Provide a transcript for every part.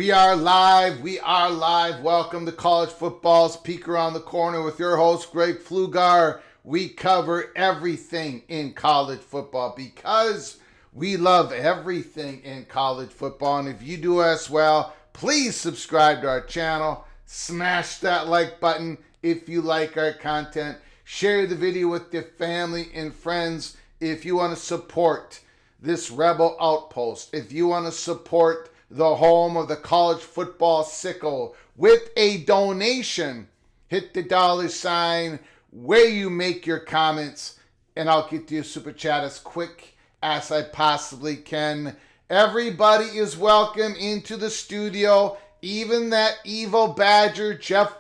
We are live. We are live. Welcome to College Football's Peek Around the Corner with your host, Greg Pflugar. We cover everything in college football because we love everything in college football. And if you do as well, please subscribe to our channel. Smash that like button if you like our content. Share the video with your family and friends if you want to support this rebel outpost. If you want to support the home of the college football sickle with a donation, hit the $ where you make your comments, and I'll get to your super chat as quick as I possibly can. Everybody is welcome into the studio, even that evil badger, Jeff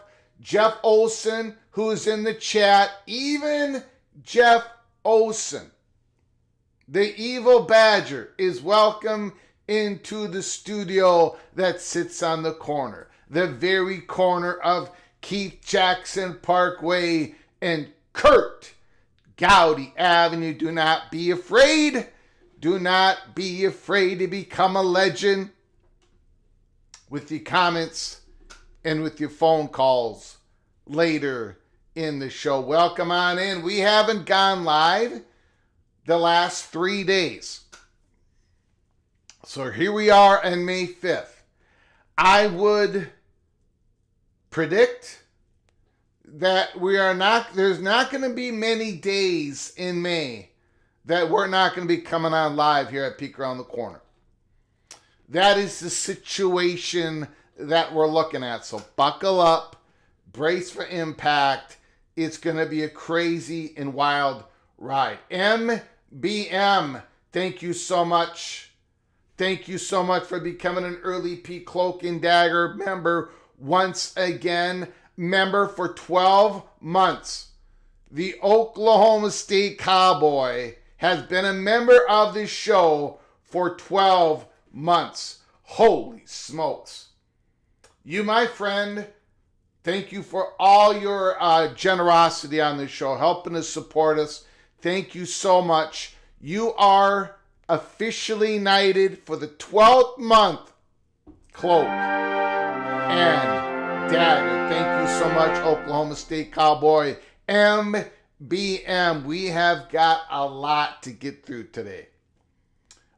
Olson, who is in the chat. Even Jeff Olson, the evil badger, is welcome into the studio that sits on the corner, the very corner of Keith Jackson Parkway and Kurt Gowdy Avenue. Do not be afraid. Do not be afraid to become a legend with your comments and with your phone calls later in the show. Welcome on in. We haven't gone live the last 3 days. So here we are on May 5th. I would predict that there's not going to be many days in May that we're not going to be coming on live here at Peek Around the Corner. That is the situation that we're looking at. So buckle up, brace for impact. It's going to be a crazy and wild ride. MBM, thank you so much. Thank you so much for becoming an early P Cloak and Dagger member once again. member for 12 months. The Oklahoma State Cowboy has been a member of this show for 12 months. Holy smokes. You, my friend, thank you for all your generosity on this show, helping us support us. Thank you so much. You are officially knighted for the 12th month, Cloak and Dagger. Thank you so much, Oklahoma State Cowboy. MBM. We have got a lot to get through today.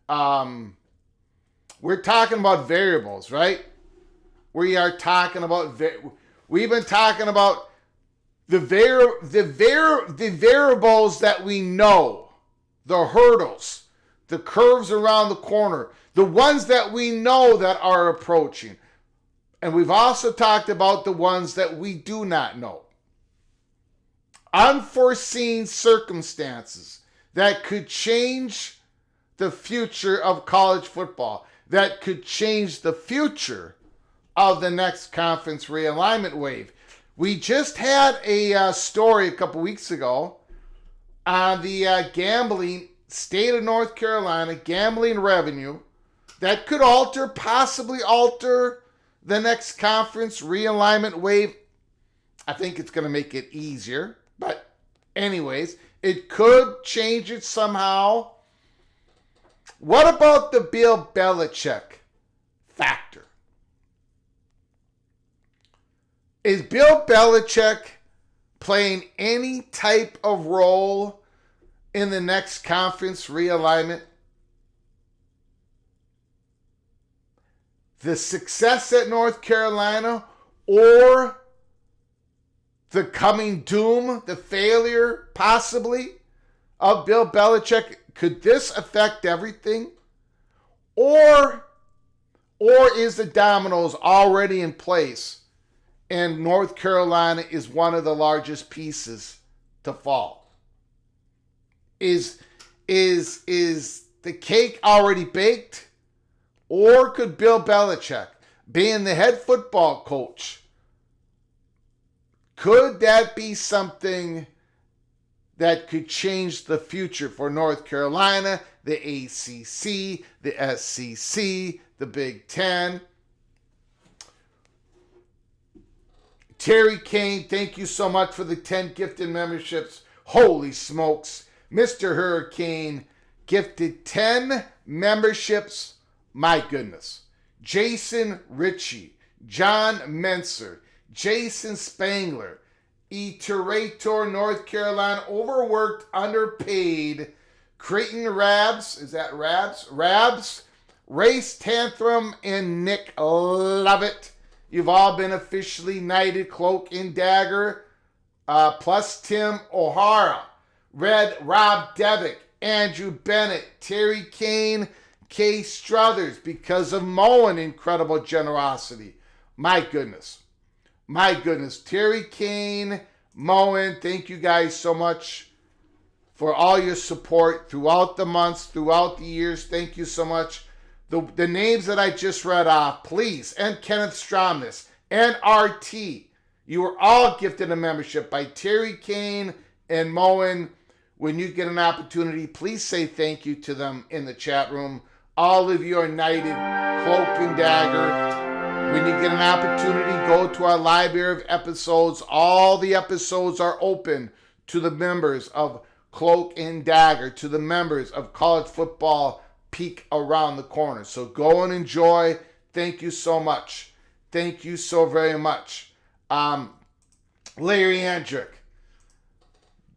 We're talking about variables, right? We are talking about, we've been talking about the variables that we know, the hurdles, the curves around the corner, the ones that we know that are approaching. And we've also talked about the ones that we do not know. Unforeseen circumstances that could change the future of college football, that could change the future of the next conference realignment wave. We just had a story a couple weeks ago on the gambling, state of North Carolina, gambling revenue that could possibly alter the next conference realignment wave. I think it's going to make it easier, but anyways, it could change it somehow. What about the Bill Belichick factor? Is Bill Belichick playing any type of role in the next conference realignment? The success at North Carolina or the coming doom, the failure possibly of Bill Belichick? Could this affect everything? Or is the dominoes already in place and North Carolina is one of the largest pieces to fall? Is the cake already baked? Or could Bill Belichick, being the head football coach, could that be something that could change the future for North Carolina, the ACC, the SEC, the Big Ten? Terry Kane, thank you so much for the 10 gifted memberships. Holy smokes. Mr. Hurricane gifted 10 memberships. My goodness. Jason Ritchie, John Menser, Jason Spangler, Iterator, North Carolina, overworked, underpaid, Creighton Rabs, is that Rabs? Rabs, Race Tantrum, and Nick Lovett. You've all been officially knighted, Cloak and Dagger, plus Tim O'Hara, Red Rob Devick, Andrew Bennett, Terry Kane, Kay Struthers, because of Moen, incredible generosity. My goodness. My goodness. Terry Kane, Moen, thank you guys so much for all your support throughout the months, throughout the years. Thank you so much. The names that I just read off, please, and Kenneth Stromness, and RT, you were all gifted a membership by Terry Kane and Moen. When you get an opportunity, please say thank you to them in the chat room. All of you are knighted, Cloak and Dagger. When you get an opportunity, go to our library of episodes. All the episodes are open to the members of Cloak and Dagger, to the members of College Football Peek Around the Corner. So go and enjoy. Thank you so much. Thank you so very much. Larry Andrick,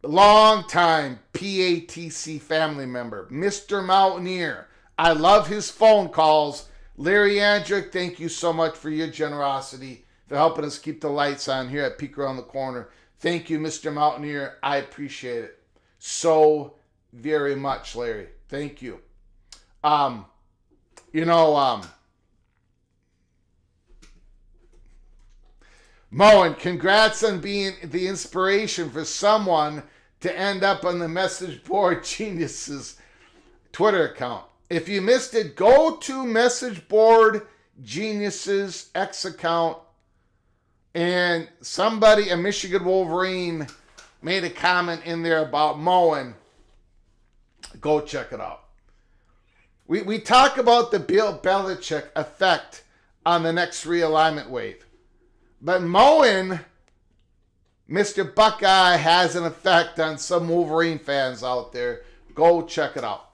long-time PATC family member, Mr. Mountaineer. I love his phone calls. Larry Andrick, thank you so much for your generosity, for helping us keep the lights on here at Peek Around the Corner. Thank you, Mr. Mountaineer. I appreciate it so very much, Larry. Thank you. Moen, congrats on being the inspiration for someone to end up on the Message Board Geniuses Twitter account. If you missed it, go to Message Board Geniuses X account And somebody, a Michigan Wolverine, made a comment in there about mowing. Go check it out. We talk about the Bill Belichick effect on the next realignment wave. But mowing, Mr. Buckeye, has an effect on some Wolverine fans out there. Go check it out.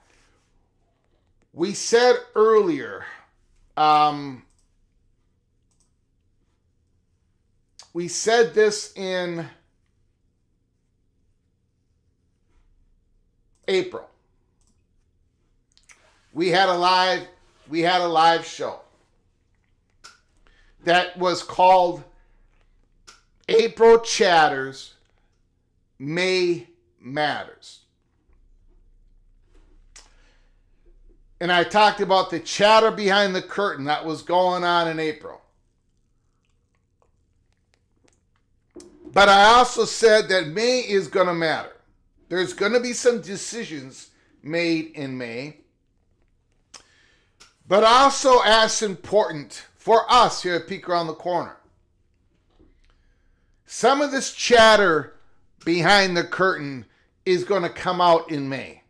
We said earlier, we said this in April. We had a live show that was called April Chatters, May Matters. And I talked about the chatter behind the curtain that was going on in April. But I also said that May is going to matter. There's going to be some decisions made in May. But also as important for us here at Peek Around the Corner. Some of this chatter behind the curtain is going to come out in May.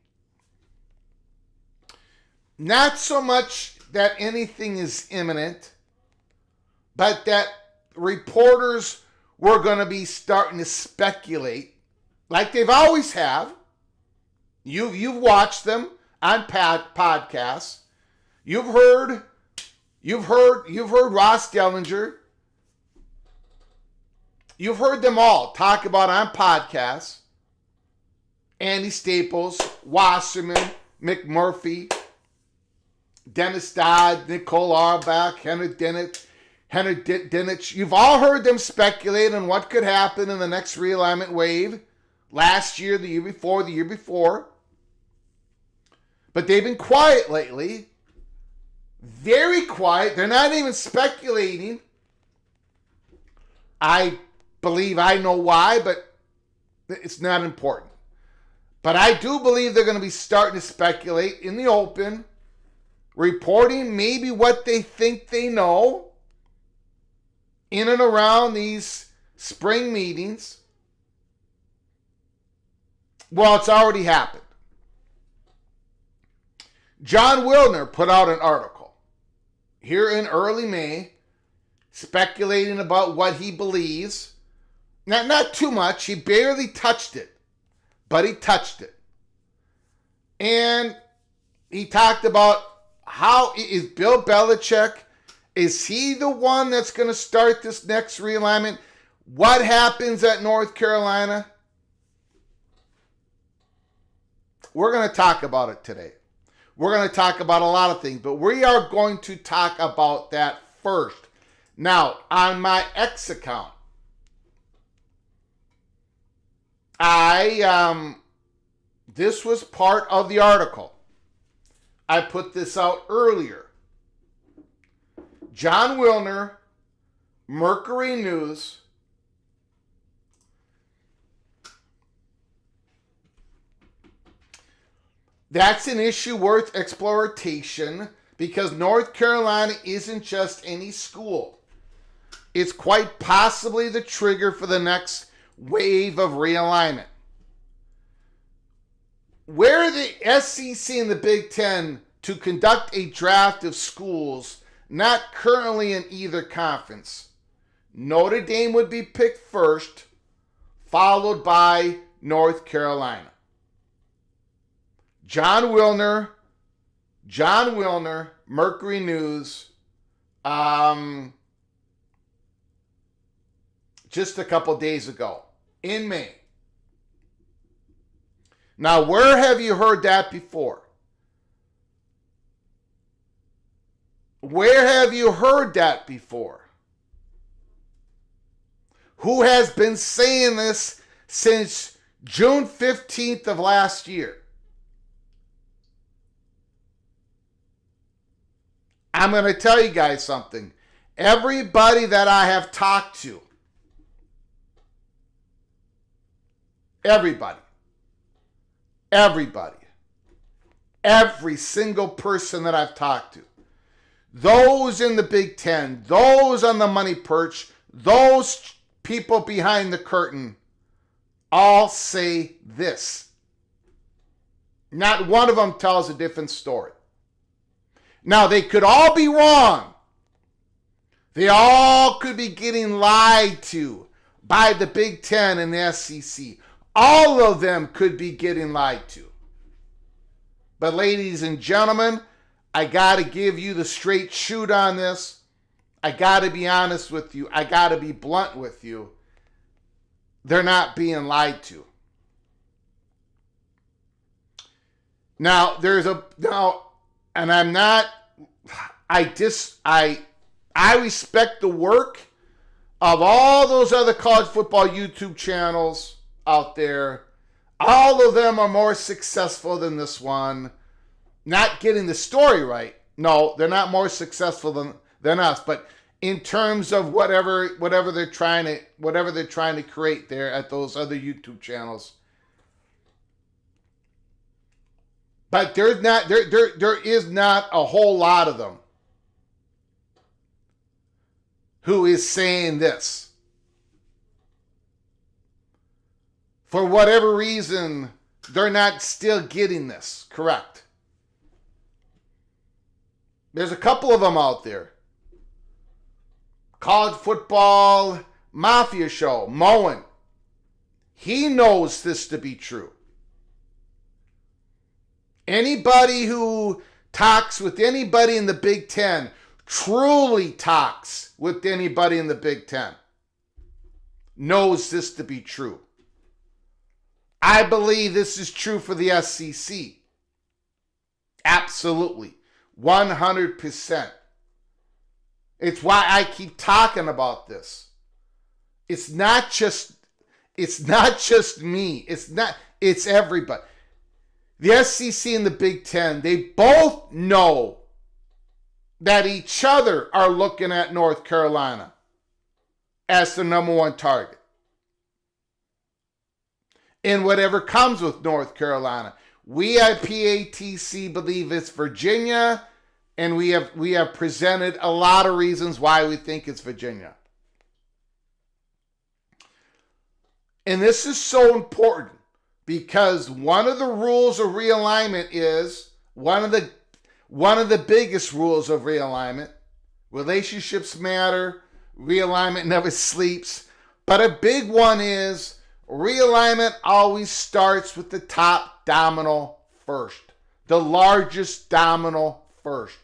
Not so much that anything is imminent, but that reporters were going to be starting to speculate, like they've always have. You've watched them on podcasts. You've heard Ross Dellinger. You've heard them all talk about on podcasts. Andy Staples, Wasserman, McMurphy, Dennis Dodd, Nicole Auerbach, Henry Dinich. You've all heard them speculate on what could happen in the next realignment wave. Last year, the year before. But they've been quiet lately. Very quiet. They're not even speculating. I believe I know why, but it's not important. But I do believe they're going to be starting to speculate in the open, reporting maybe what they think they know in and around these spring meetings. Well, it's already happened. John Wilner put out an article here in early May, speculating about what he believes. Not too much. He barely touched it, but he touched it. And he talked about how is Bill Belichick, is he the one that's going to start this next realignment? What happens at North Carolina? We're going to talk about it today. We're going to talk about a lot of things, but we are going to talk about that first. Now, on my X account, this was part of the article. I put this out earlier. John Wilner, Mercury News. That's an issue worth exploration because North Carolina isn't just any school. It's quite possibly the trigger for the next wave of realignment. Where the SEC and the Big Ten to conduct a draft of schools not currently in either conference, Notre Dame would be picked first, followed by North Carolina. John Wilner, Mercury News, just a couple days ago in May. Now, where have you heard that before? Where have you heard that before? Who has been saying this since June 15th of last year? I'm going to tell you guys something. Everybody that I have talked to, every single person that I've talked to, those in the Big Ten, those on the money perch, those people behind the curtain all say this. Not one of them tells a different story. Now, they could all be wrong. They all could be getting lied to by the Big Ten and the SEC. All of them could be getting lied to. But ladies and gentlemen, I got to give you the straight shoot on this. I got to be honest with you. I got to be blunt with you. They're not being lied to. Now, and I'm not, I respect the work of all those other college football YouTube channels out there. All of them are more successful than this one. Not getting the story right. No, they're not more successful than us. But in terms of whatever they're trying to create there at those other YouTube channels. But there is not a whole lot of them who is saying this. For whatever reason, they're not still getting this correct. There's a couple of them out there. College football mafia show, Moen. He knows this to be true. Anybody who talks with anybody in the Big Ten truly talks with anybody in the Big Ten knows this to be true. I believe this is true for the SEC. Absolutely. 100%. It's why I keep talking about this. It's not just me. It's everybody. The SEC and the Big Ten, they both know that each other are looking at North Carolina as the number one target. And whatever comes with North Carolina. We at PATC believe it's Virginia, and we have presented a lot of reasons why we think it's Virginia. And this is so important because one of the rules of realignment is one of the biggest rules of realignment. Relationships matter. Realignment never sleeps. But a big one is realignment always starts with the top domino first. The largest domino first.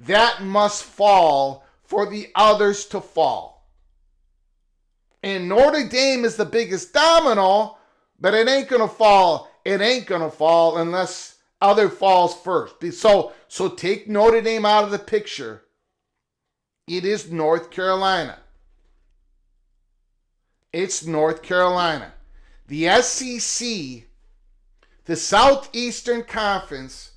That must fall for the others to fall. And Notre Dame is the biggest domino, but it ain't going to fall. It ain't going to fall unless other falls first. So take Notre Dame out of the picture. It is North Carolina. It's North Carolina. The SEC, the Southeastern Conference,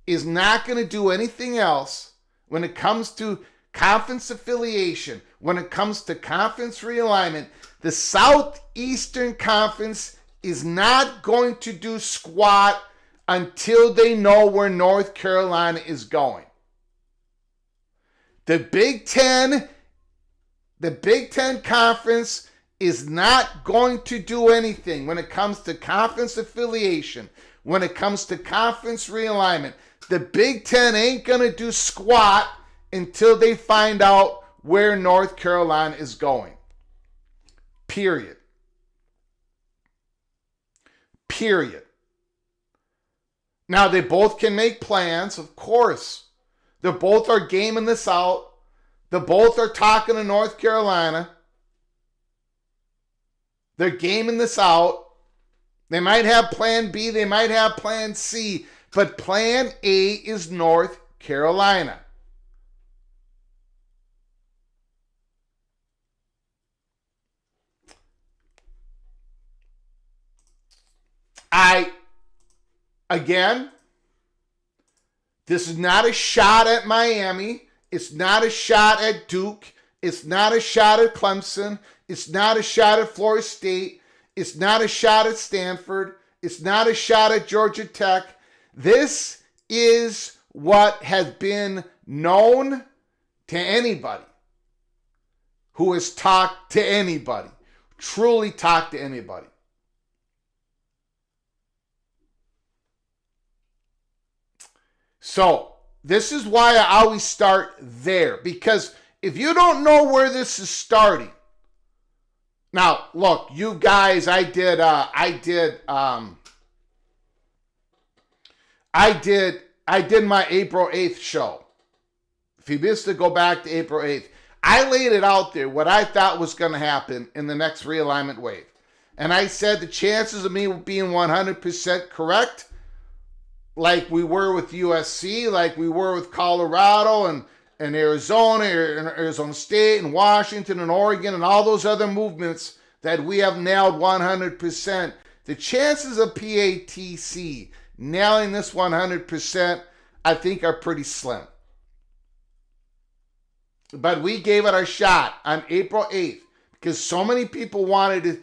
is not going to do anything else when it comes to conference affiliation, when it comes to conference realignment. The Southeastern Conference is not going to do squat until they know where North Carolina is going. The Big Ten Conference is not going to do anything when it comes to conference affiliation, when it comes to conference realignment. The Big Ten ain't going to do squat until they find out where North Carolina is going. Period. Now, they both can make plans, of course. They both are gaming this out. They both are talking to North Carolina. They're gaming this out. They might have plan B, they might have plan C, but plan A is North Carolina. Again, this is not a shot at Miami. It's not a shot at Duke. It's not a shot at Clemson. It's not a shot at Florida State. It's not a shot at Stanford. It's not a shot at Georgia Tech. This is what has been known to anybody. who has talked to anybody, truly talked to anybody. So this is why I always start there, because if you don't know where this is starting, now look, you guys, I did my April 8th show. If you missed it, go back to April 8th. I laid it out there, what I thought was going to happen in the next realignment wave. And I said the chances of me being 100% correct, like we were with USC, like we were with Colorado and Arizona, and Arizona State and Washington and Oregon and all those other movements that we have nailed 100%. The chances of PATC nailing this 100%, I think, are pretty slim. But we gave it our shot on April 8th because so many people wanted it.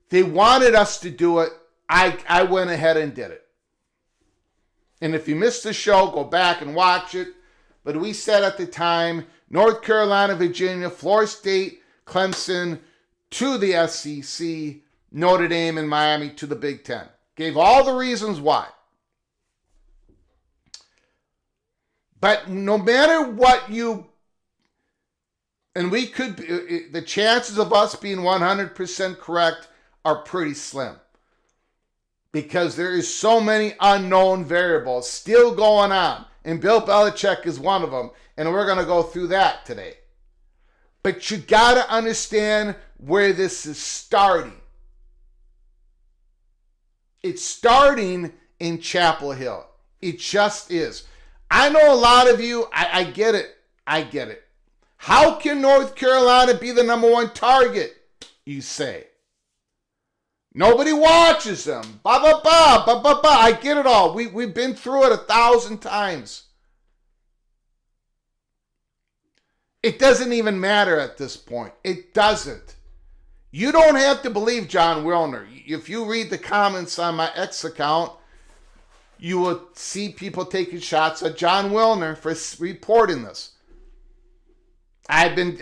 They wanted us to do it. I went ahead and did it. And if you missed the show, go back and watch it. But we said at the time, North Carolina, Virginia, Florida State, Clemson to the SEC, Notre Dame and Miami to the Big Ten. Gave all the reasons why. But no matter what and we could, the chances of us being 100% correct are pretty slim. Because there is so many unknown variables still going on. And Bill Belichick is one of them. And we're going to go through that today. But you got to understand where this is starting. It's starting in Chapel Hill. It just is. I know a lot of you, I get it. I get it. How can North Carolina be the number one target, you say? Nobody watches them. I get it all. We've been through it 1,000 times. It doesn't even matter at this point. It doesn't. You don't have to believe John Wilner. If you read the comments on my X account, you will see people taking shots at John Wilner for reporting this. I've been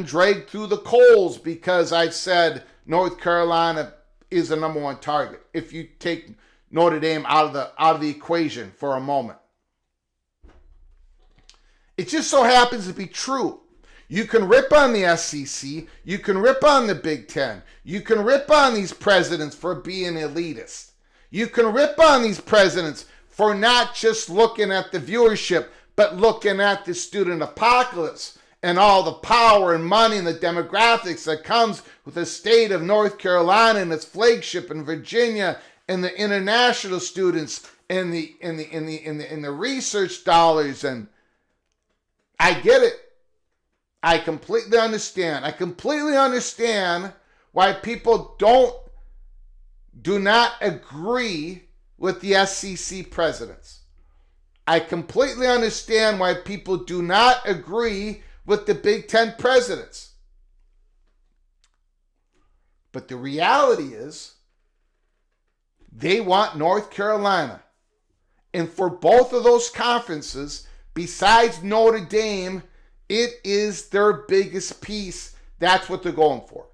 dragged through the coals because I've said North Carolina is the number one target. If you take Notre Dame out of the equation for a moment, it just so happens to be true. You can rip on the SEC, you can rip on the Big Ten, you can rip on these presidents for being elitist. You can rip on these presidents for not just looking at the viewership, but looking at the student apocalypse and all the power and money and the demographics that comes with the state of North Carolina and its flagship in Virginia and the international students and the research dollars. And I get it. I completely understand. I completely understand why people do not agree with the SEC presidents. I completely understand why people do not agree with the Big Ten presidents. But the reality is, they want North Carolina. And for both of those conferences, besides Notre Dame, it is their biggest piece. That's what they're going for.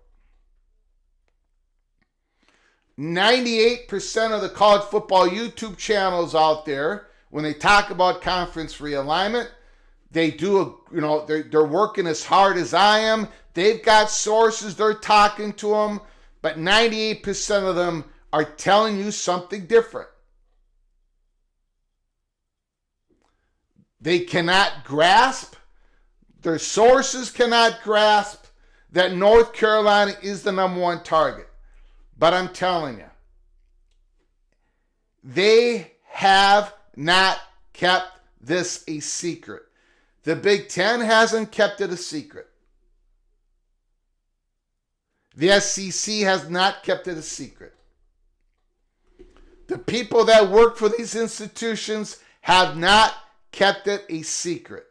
98% of the college football YouTube channels out there, when they talk about conference realignment, they do, they're working as hard as I am. They've got sources, they're talking to them, but 98% of them are telling you something different. They cannot grasp, their sources cannot grasp that North Carolina is the number one target. But I'm telling you, they have not kept this a secret. The Big Ten hasn't kept it a secret. The SEC has not kept it a secret. The people that work for these institutions have not kept it a secret.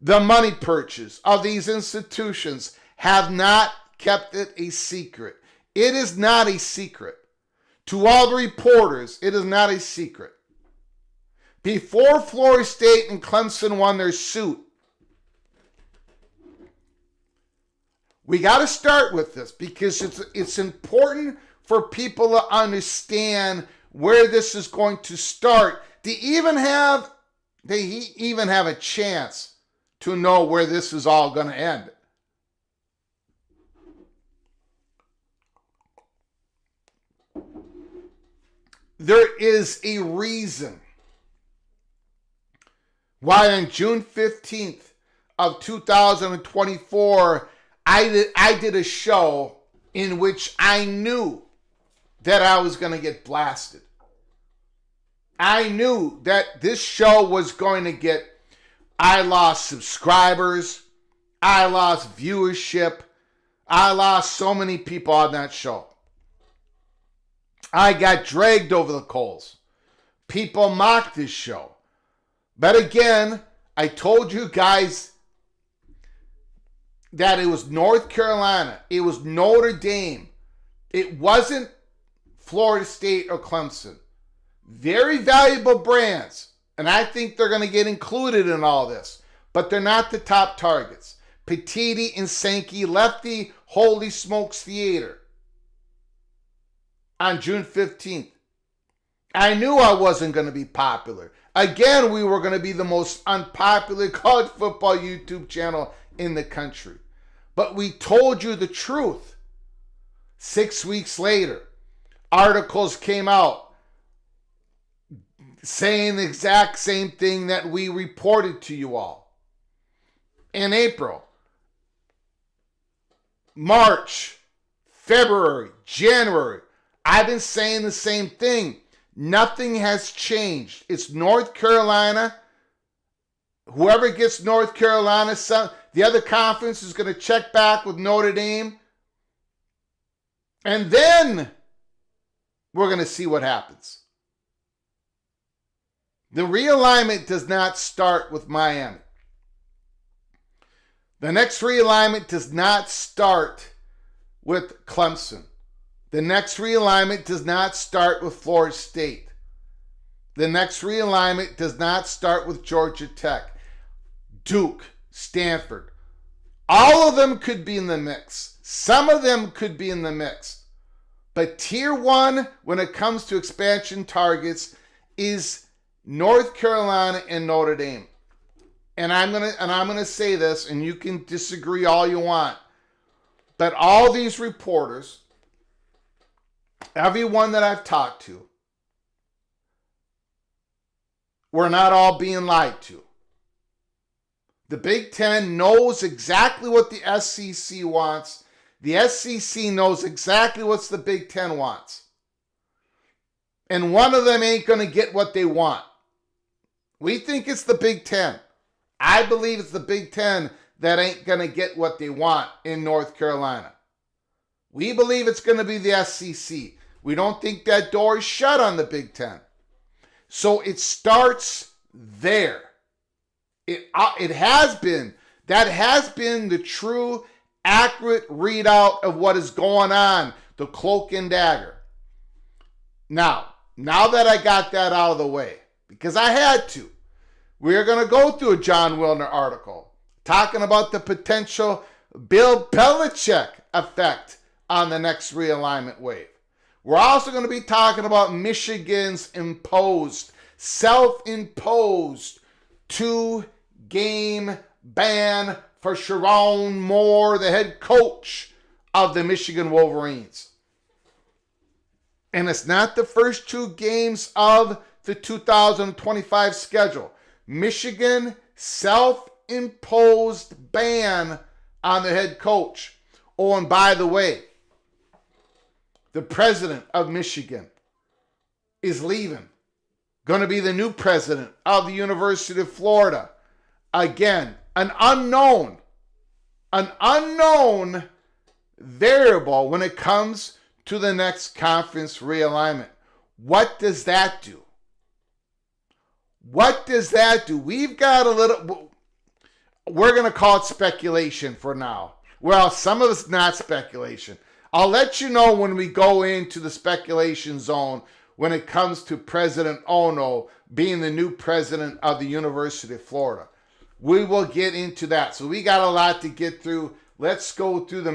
The money purchase of these institutions have not kept it a secret. It is not a secret. To all the reporters, it is not a secret. Before Florida State and Clemson won their suit We got to start with this because it's important for people to understand where this is going to start. They even have a chance to know where this is all going to end. There is a reason why on June 15th of 2024, I did a show in which I knew that I was going to get blasted. I knew that this show was going to get, I lost subscribers, I lost viewership, I lost so many people on that show. I got dragged over the coals. People mocked this show. But again, I told you guys that it was North Carolina. It was Notre Dame. It wasn't Florida State or Clemson. Very valuable brands. And I think they're going to get included in all this. But they're not the top targets. Petiti and Sankey left the Holy Smokes Theater on June 15th. I knew I wasn't going to be popular. Again, we were going to be the most unpopular college football YouTube channel in the country. But we told you the truth. 6 weeks later, articles came out saying the exact same thing that we reported to you all. In April, March, February, January, I've been saying the same thing. Nothing has changed. It's North Carolina. Whoever gets North Carolina, the other conference is going to check back with Notre Dame. And then we're going to see what happens. The realignment does not start with Miami. The next realignment does not start with Clemson. The next realignment does not start with Florida State. The next realignment does not start with Georgia Tech, Duke, Stanford. All of them could be in the mix. Some of them could be in the mix. But tier one, when it comes to expansion targets, is North Carolina and Notre Dame. And I'm gonna say this, and you can disagree all you want, but all these reporters, everyone that I've talked to, we're not all being lied to. The Big Ten knows exactly what the SEC wants. The SEC knows exactly what the Big Ten wants. And one of them ain't going to get what they want. We think it's the Big Ten. I believe it's the Big Ten that ain't going to get what they want in North Carolina. We believe it's going to be the SEC. We don't think that door is shut on the Big Ten. So it starts there. It has been. That has been the true, accurate readout of what is going on, the cloak and dagger. Now that I got that out of the way, because I had to, we're going to go through a John Wilner article talking about the potential Bill Belichick effect on the next realignment wave. We're also going to be talking about Michigan's self-imposed 2-game ban for Sherrone Moore, the head coach of the Michigan Wolverines. And it's not the first 2 games of the 2025 schedule. Michigan self-imposed ban on the head coach. Oh, and by the way, the president of Michigan is leaving. Going to be the new president of the University of Florida. Again, an unknown variable when it comes to the next conference realignment. What does that do? What does that do? We've got a little, we're going to call it speculation for now. Well, some of it's not speculation. I'll let you know when we go into the speculation zone when it comes to President Ono being the new president of the University of Florida. We will get into that. So we got a lot to get through. let's go through the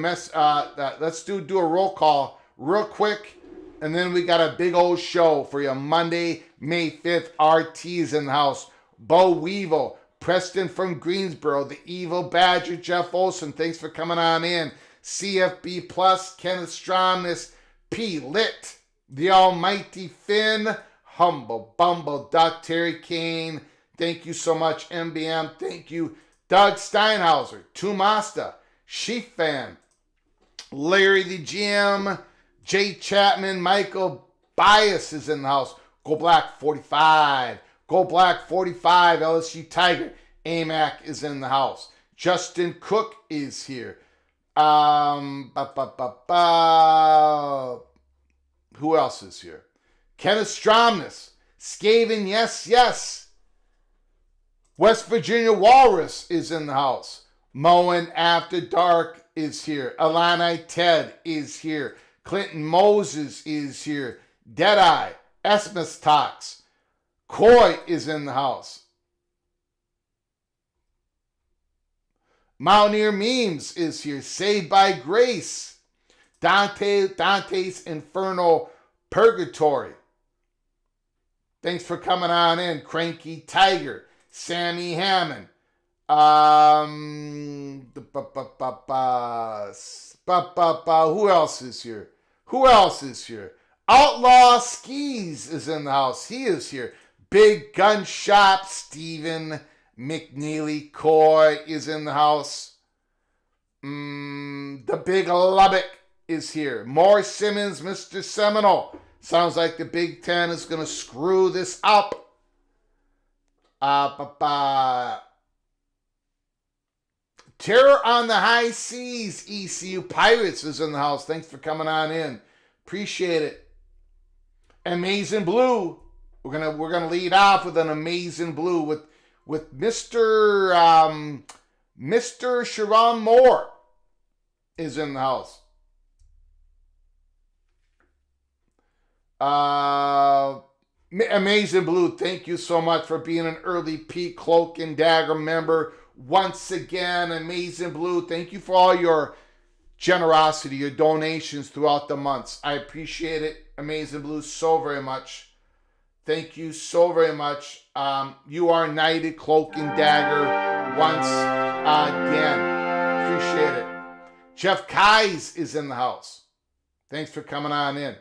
let's do a roll call real quick, and then we got a big old show for you. Monday, May 5th, RT's in the house. Bo Weevil, Preston from Greensboro, the Evil Badger, Jeff Olson, thanks for coming on in. CFB Plus, Kenneth Stromness, P. Lit, the Almighty Finn, Humble Bumble, Duck, Terry Kane, thank you so much. MBM, thank you. Doug Steinhauser, Tumasta, Sheep Fan, Larry the GM, Jay Chapman, Michael Bias is in the house. Go Black 45. Go Black 45, LSU Tiger. AMAC is in the house. Justin Cook is here. Who else is here? Kenneth Stromness. Skaven, yes. West Virginia Walrus is in the house. Moen After Dark is here. Illini Ted is here. Clinton Moses is here. Deadeye, Esmus Talks. Coy is in the house. Mountaineer Memes is here. Saved by Grace. Dante's Inferno Purgatory. Thanks for coming on in. Cranky Tiger. Sammy Hammond. Who else is here? Outlaw Skis is in the house. He is here. Big Gun Shop, Stephen McNeely Coy is in the house. The Big Lubbock is here. Morris Simmons, Mr. Seminole. Sounds like the Big Ten is going to screw this up. Terror on the High Seas, ECU Pirates is in the house. Thanks for coming on in. Appreciate it. Amazing Blue. We're gonna lead off with an Amazing Blue with Mr. Sherrone Moore is in the house. Amazing Blue, thank you so much for being an early peak Cloak and Dagger member. Once again, Amazing Blue, thank you for all your generosity, your donations throughout the months. I appreciate it, Amazing Blue, so very much. Thank you so very much. You are knighted Cloak and Dagger once again. Appreciate it. Jeff Kais is in the house. Thanks for coming on in.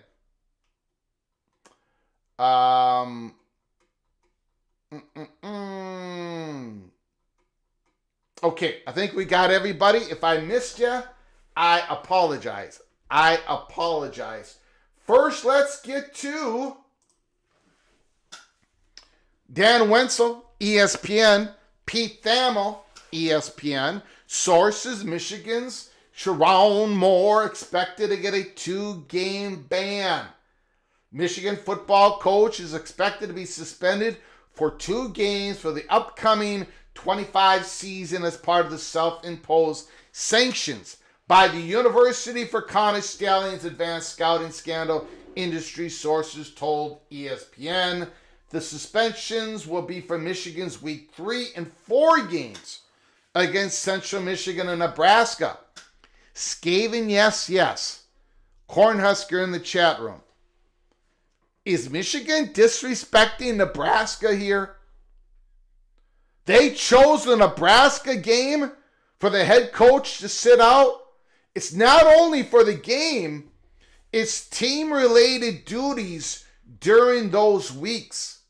Okay, I think we got everybody. If I missed you, I apologize. First, let's get to Dan Wenzel, ESPN, Pete Thamel, ESPN. Sources, Michigan's Sherrone Moore expected to get a 2-game ban. Michigan football coach is expected to be suspended for 2 games for the upcoming 25 season as part of the self-imposed sanctions by the University for Connor Stallion's advanced scouting scandal, industry sources told ESPN. The suspensions will be for Michigan's Week 3 and 4 games against Central Michigan and Nebraska. Skaven, yes. Cornhusker in the chat room. Is Michigan disrespecting Nebraska here? They chose the Nebraska game for the head coach to sit out. It's not only for the game, it's team-related duties during those weeks.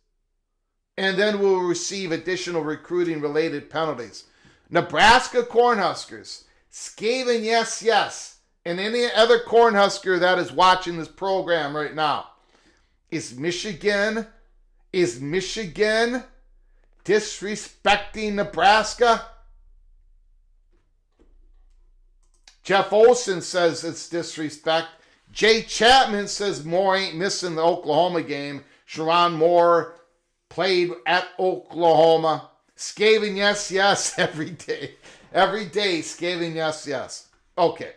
And then we'll receive additional recruiting-related penalties. Nebraska Cornhuskers, Skaven, yes. And any other Cornhusker that is watching this program right now. Is Michigan disrespecting Nebraska? Jeff Olson says it's disrespect. Jay Chapman says Moore ain't missing the Oklahoma game. Sherrone Moore played at Oklahoma. Skaven, yes, every day. Every day, Skaven, yes. Okay.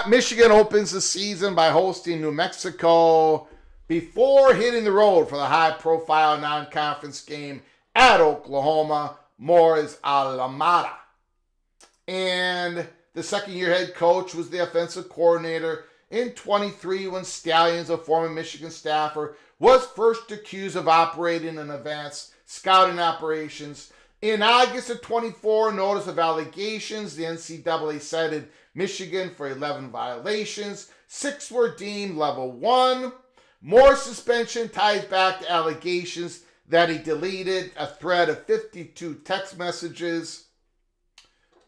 Michigan opens the season by hosting New Mexico before hitting the road for the high-profile non-conference game at Oklahoma. More is Alameda. And the second-year head coach was the offensive coordinator in 23 when Stalions, a former Michigan staffer, was first accused of operating an advanced scouting operations. In August of 24, notice of allegations, the NCAA cited Michigan for 11 violations. 6 were deemed level 1. More suspension ties back to allegations that he deleted a thread of 52 text messages.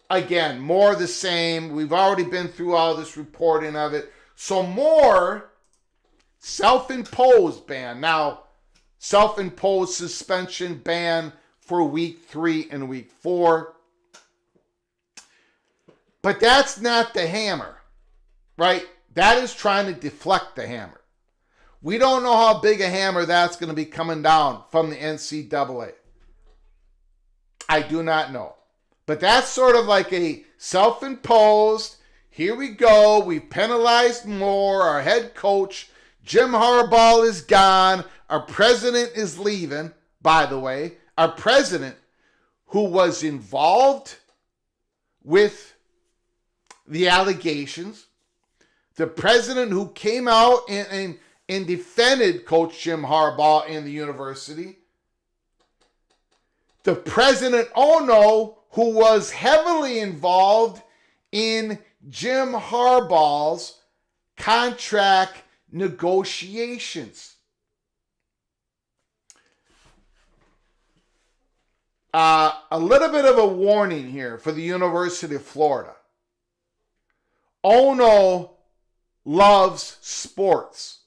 Again, more the same. We've already been through all this reporting of it. So more self-imposed ban. Now, self-imposed suspension ban for week 3 and week 4. But that's not the hammer, right? That is trying to deflect the hammer. We don't know how big a hammer that's going to be coming down from the NCAA. I do not know. But that's sort of like a self-imposed, here we go, we've penalized more, our head coach, Jim Harbaugh is gone, our president is leaving, by the way, our president who was involved with the allegations, the president who came out and defended Coach Jim Harbaugh in the university, the president, who was heavily involved in Jim Harbaugh's contract negotiations. A little bit of a warning here for the University of Florida. Ono loves sports.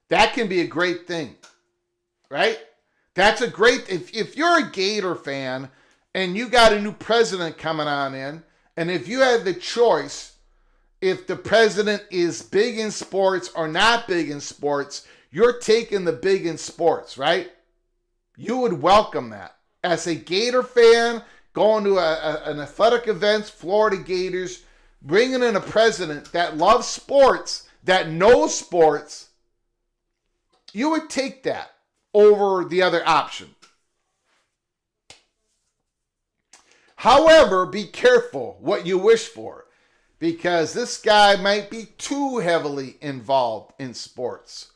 That can be a great thing, right? That's a great, if you're a Gator fan and you got a new president coming on in, and if you had the choice, if the president is big in sports or not big in sports, you're taking the big in sports, right? You would welcome that. As a Gator fan, going to an athletic event, Florida Gators, bringing in a president that loves sports, that knows sports, you would take that over the other option. However, be careful what you wish for, because this guy might be too heavily involved in sports.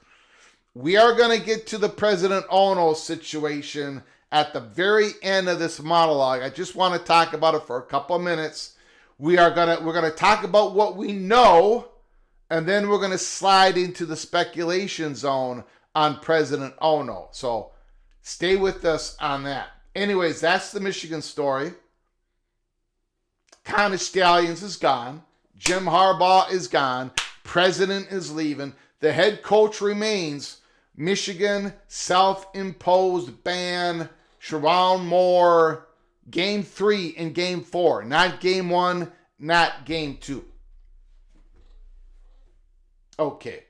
We are going to get to the President Ono situation at the very end of this monologue. I just want to talk about it for a couple of minutes. We're going to talk about what we know, and then we're going to slide into the speculation zone on President Ono. So stay with us on that. Anyways, that's the Michigan story. Connor Stalions is gone. Jim Harbaugh is gone. President is leaving. The head coach remains. Michigan self-imposed ban. Sherrone Moore. Game 3 and Game 4. Not Game 1, not Game 2. Okay.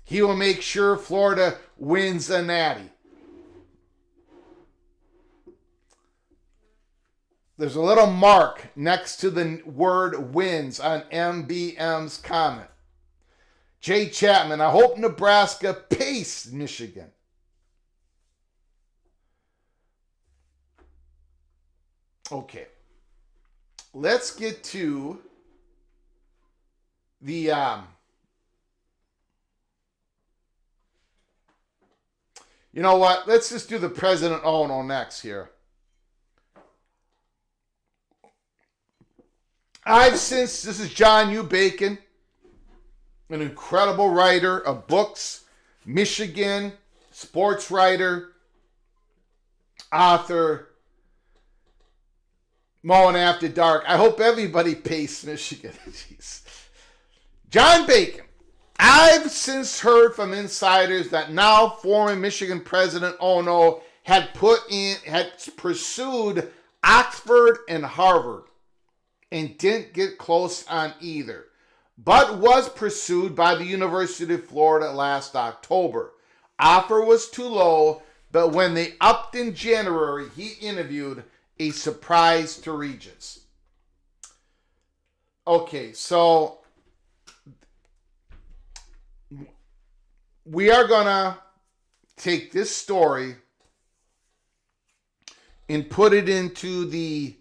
He will make sure Florida wins a natty. There's a little mark next to the word wins on MBM's comment. Jay Chapman, I hope Nebraska paced Michigan. Okay. Let's get to the you know what? Let's just do the President Ono next here. This is John U. Bacon, an incredible writer of books, Michigan, sports writer, author, Mowing After Dark. I hope everybody pays Michigan. Jeez. John Bacon. I've since heard from insiders that now former Michigan President Ono had pursued Oxford and Harvard and didn't get close on either, but was pursued by the University of Florida last October. Offer was too low, but when they upped in January, he interviewed a surprise to Regents. Okay, so we are going to take this story and put it into the...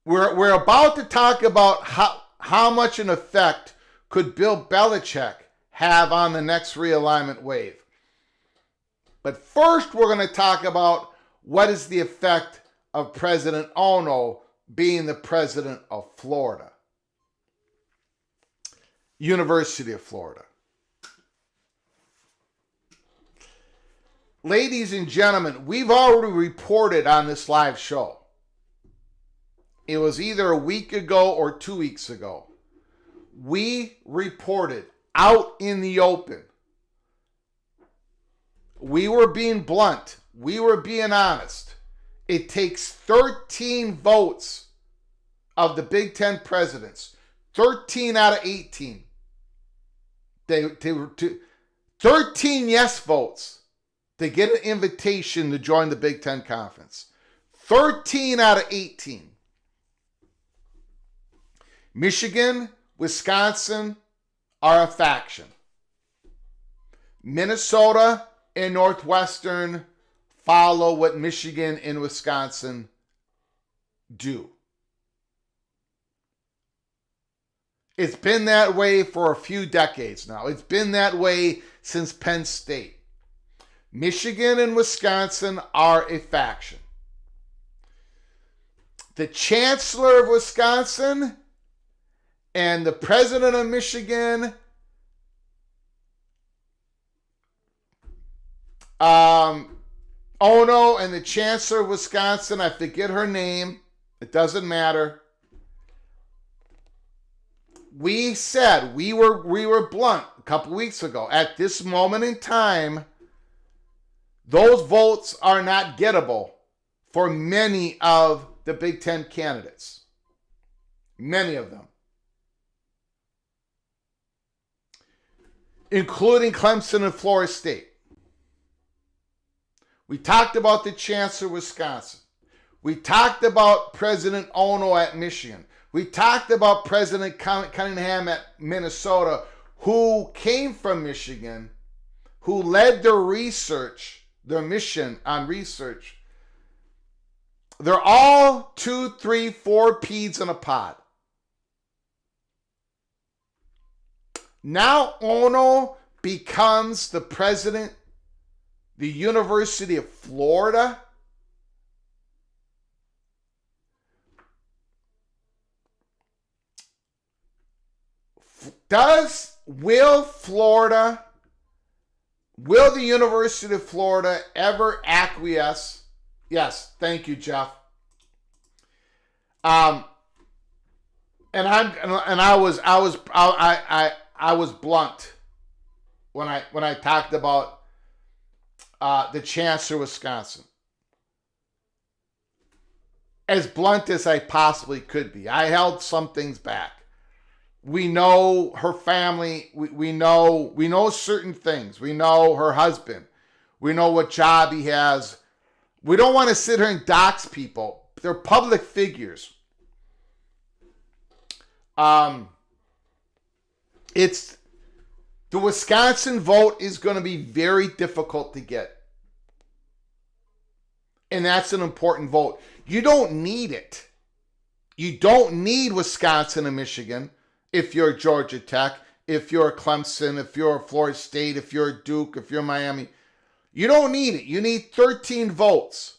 We're about to talk about how much an effect could Bill Belichick have on the next realignment wave. But first, we're going to talk about what is the effect of President Ono being the president of Florida. University of Florida. Ladies and gentlemen, we've already reported on this live show. It was either a week ago or 2 weeks ago. We reported out in the open. We were being blunt. We were being honest. It takes 13 votes of the Big Ten presidents. 13 out of 18. They were 13 yes votes to get an invitation to join the Big Ten Conference. 13 out of 18. Michigan, Wisconsin are a faction. Minnesota and Northwestern follow what Michigan and Wisconsin do. It's been that way for a few decades now. It's been that way since Penn State. Michigan and Wisconsin are a faction. The chancellor of Wisconsin and the president of Michigan, Ono, and the chancellor of Wisconsin, I forget her name. It doesn't matter. We said, we were blunt a couple weeks ago. At this moment in time, those votes are not gettable for many of the Big Ten candidates. Many of them. Including Clemson and Florida State. We talked about the chancellor of Wisconsin. We talked about President Ono at Michigan. We talked about President Cunningham at Minnesota, who came from Michigan, who led their research, their mission on research. They're all 2, 3, 4 peas in a pod. Now Ono becomes the president, the University of Florida. Will the University of Florida ever acquiesce? Yes, thank you, Jeff. And I was blunt when I talked about the chancellor of Wisconsin. As blunt as I possibly could be. I held some things back. We know her family. We know certain things. We know her husband. We know what job he has. We don't want to sit here and dox people. They're public figures. It's the Wisconsin vote is going to be very difficult to get. And that's an important vote. You don't need it. You don't need Wisconsin and Michigan if you're Georgia Tech, if you're Clemson, if you're Florida State, if you're Duke, if you're Miami. You don't need it. You need 13 votes.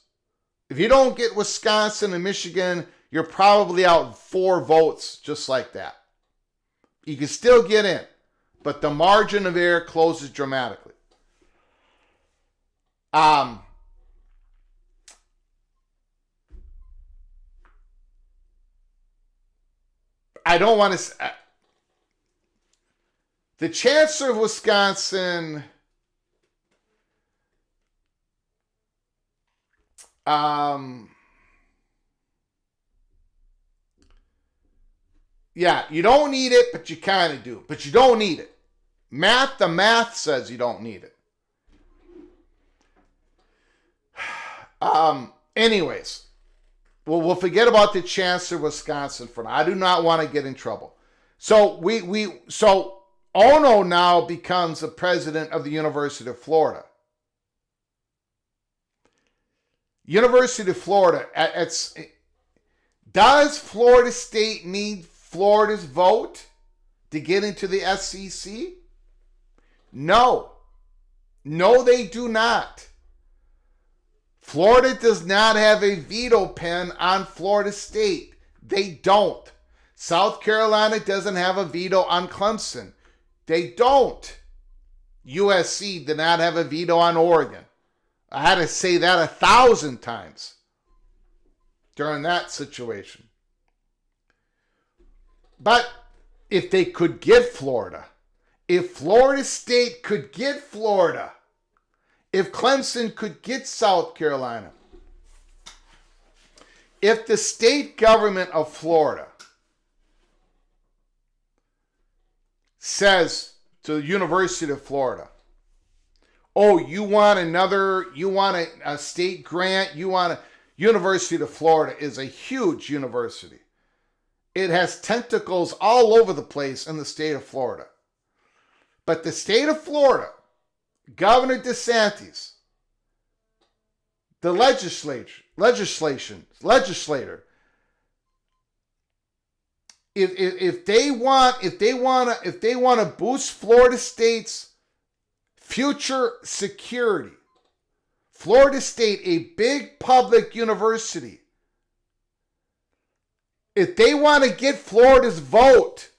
If you don't get Wisconsin and Michigan, you're probably out 4 votes just like that. You can still get in, but the margin of error closes dramatically. I don't want to... the chancellor of Wisconsin... yeah, you don't need it, but you kind of do. But you don't need it. The math says you don't need it. Anyways, we'll forget about the chancellor of Wisconsin for now. I do not want to get in trouble. So Ono now becomes the president of the University of Florida. University of Florida, does Florida State need Florida's vote to get into the SEC? No. No, they do not. Florida does not have a veto pen on Florida State. They don't. South Carolina doesn't have a veto on Clemson. They don't. USC did not have a veto on Oregon. I had to say that 1,000 times during that situation. But if they could get Florida, if Florida State could get Florida, if Clemson could get South Carolina, if the state government of Florida says to the University of Florida, oh, you want a state grant, University of Florida is a huge university. It has tentacles all over the place in the state of Florida. But the state of Florida, Governor DeSantis, the legislator, if they want to boost Florida State's future security, Florida State, a big public university, if they want to get Florida's vote,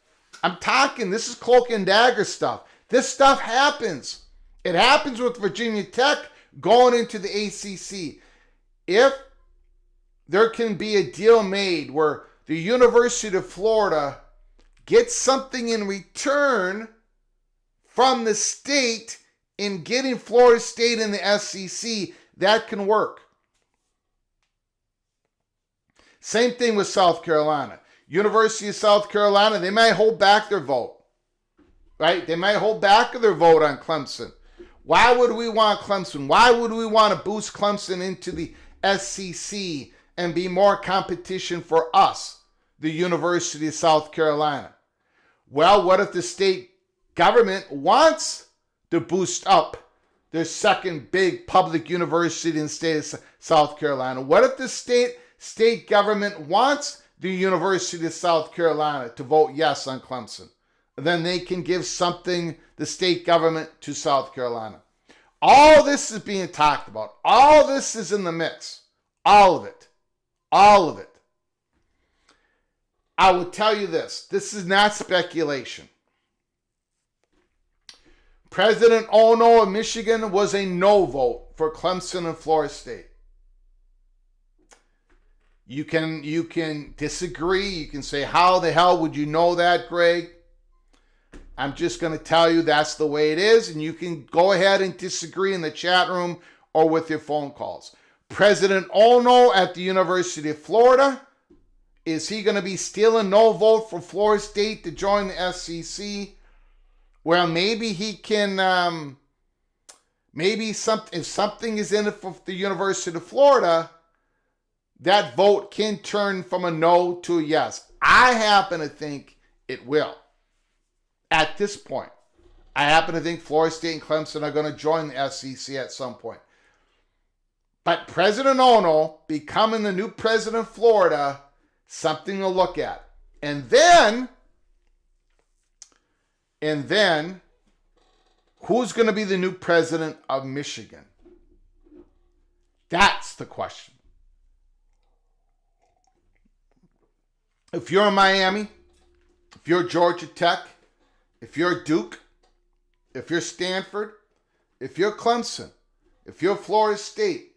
I'm talking, this is cloak and dagger stuff. This stuff happens. It happens with Virginia Tech going into the ACC. If there can be a deal made where the University of Florida gets something in return from the state in getting Florida State in the SEC, that can work. Same thing with South Carolina. University of South Carolina, they might hold back their vote. Right? They might hold back their vote on Clemson. Why would we want Clemson? Why would we want to boost Clemson into the SEC and be more competition for us, the University of South Carolina? Well, what if the state government wants to boost up their second big public university in the state of South Carolina? What if the state government wants the University of South Carolina to vote yes on Clemson? Then they can give something, the state government, to South Carolina. All this is being talked about. All this is in the mix. All of it. All of it. I will tell you this. This is not speculation. President Ono of Michigan was a no vote for Clemson and Florida State. You can disagree. You can say, how the hell would you know that, Greg? I'm just going to tell you that's the way it is, and you can go ahead and disagree in the chat room or with your phone calls. President Ono at the University of Florida, is he going to be stealing no vote for Florida State to join the SEC? Well, maybe he can, if something is in it for the University of Florida, that vote can turn from a no to a yes. I happen to think it will. At this point, I happen to think Florida State and Clemson are going to join the SEC at some point. But President Ono becoming the new president of Florida, something to look at. And then, who's going to be the new president of Michigan? That's the question. If you're in Miami, if you're Georgia Tech, if you're Duke, if you're Stanford, if you're Clemson, if you're Florida State,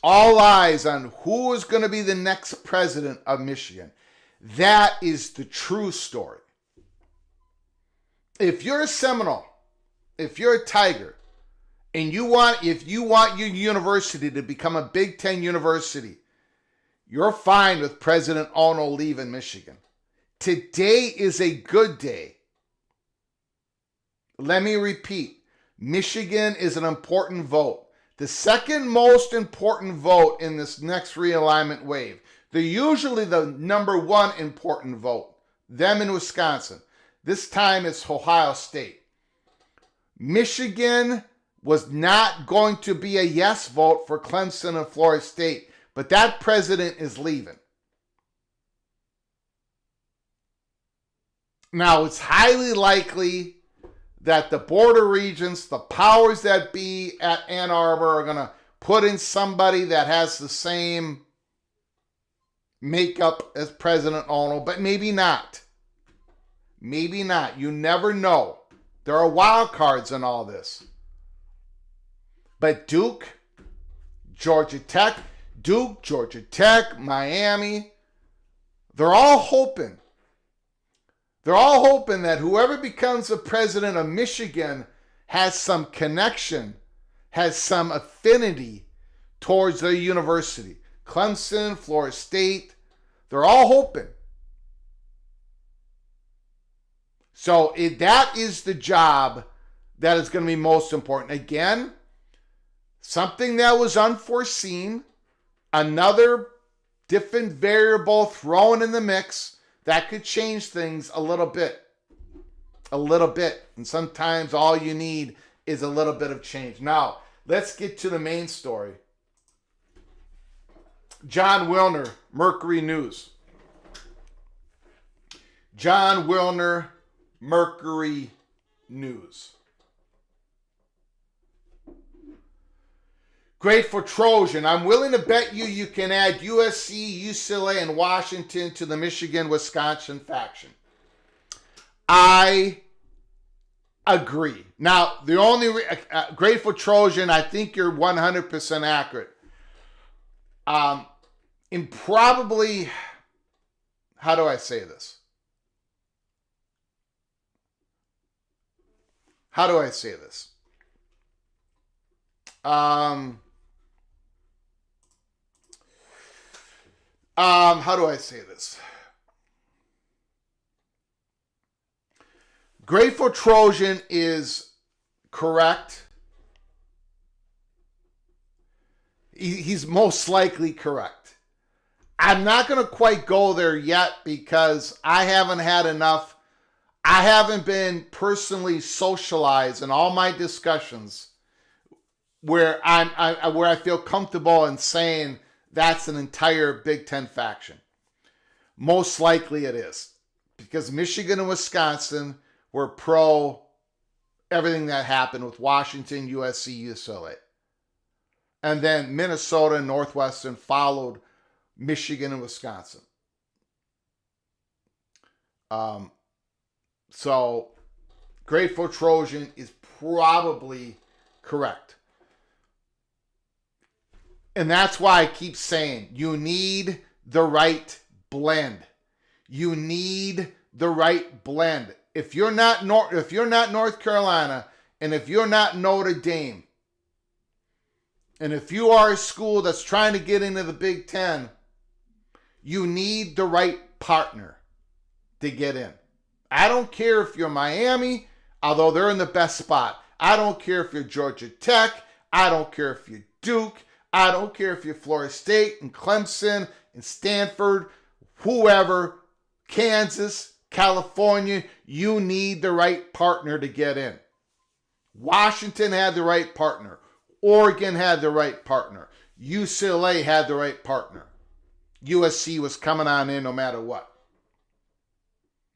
all eyes on who is going to be the next president of Michigan. That is the true story. If you're a Seminole, if you're a Tiger, and if you want your university to become a Big Ten university, you're fine with President Ono leaving Michigan. Today is a good day. Let me repeat. Michigan is an important vote. The second most important vote in this next realignment wave. They're usually the number one important vote. them in Wisconsin. This time it's Ohio State. Michigan was not going to be a yes vote for Clemson and Florida State, but that president is leaving. Now, it's highly likely that the border regents, the powers that be at Ann Arbor, are going to put in somebody that has the same makeup as President Ono, but maybe not. Maybe not. You never know. There are wild cards in all this. But Duke, Georgia Tech, Miami, they're all hoping. They're all hoping that whoever becomes the president of Michigan has some connection, has some affinity towards their university. Clemson, Florida State, they're all hoping. So that is the job that is going to be most important. Again, something that was unforeseen, another different variable thrown in the mix that could change things a little bit. A little bit. And sometimes all you need is a little bit of change. Now, let's get to the main story. John Wilner, Mercury News. John Wilner, Mercury News. Grateful Trojan, I'm willing to bet you can add USC, UCLA, and Washington to the Michigan-Wisconsin faction. I agree. Now, the only Grateful Trojan, I think you're 100% accurate. In probably, how do I say this? How do I say this? How do I say this? Grateful Trojan is correct. He's most likely correct. I'm not going to quite go there yet because I haven't had enough. I haven't been personally socialized in all my discussions where I feel comfortable in saying that's an entire Big Ten faction. Most likely it is. Because Michigan and Wisconsin were pro everything that happened with Washington, USC, UCLA. And then Minnesota and Northwestern followed Michigan and Wisconsin. So Grateful Trojan is probably correct. And that's why I keep saying you need the right blend. You need the right blend. If you're not North Carolina, and if you're not Notre Dame, and if you are a school that's trying to get into the Big Ten, you need the right partner to get in. I don't care if you're Miami, although they're in the best spot. I don't care if you're Georgia Tech. I don't care if you're Duke. I don't care if you're Florida State and Clemson and Stanford, whoever, Kansas, California, you need the right partner to get in. Washington had the right partner. Oregon had the right partner. UCLA had the right partner. USC was coming on in no matter what.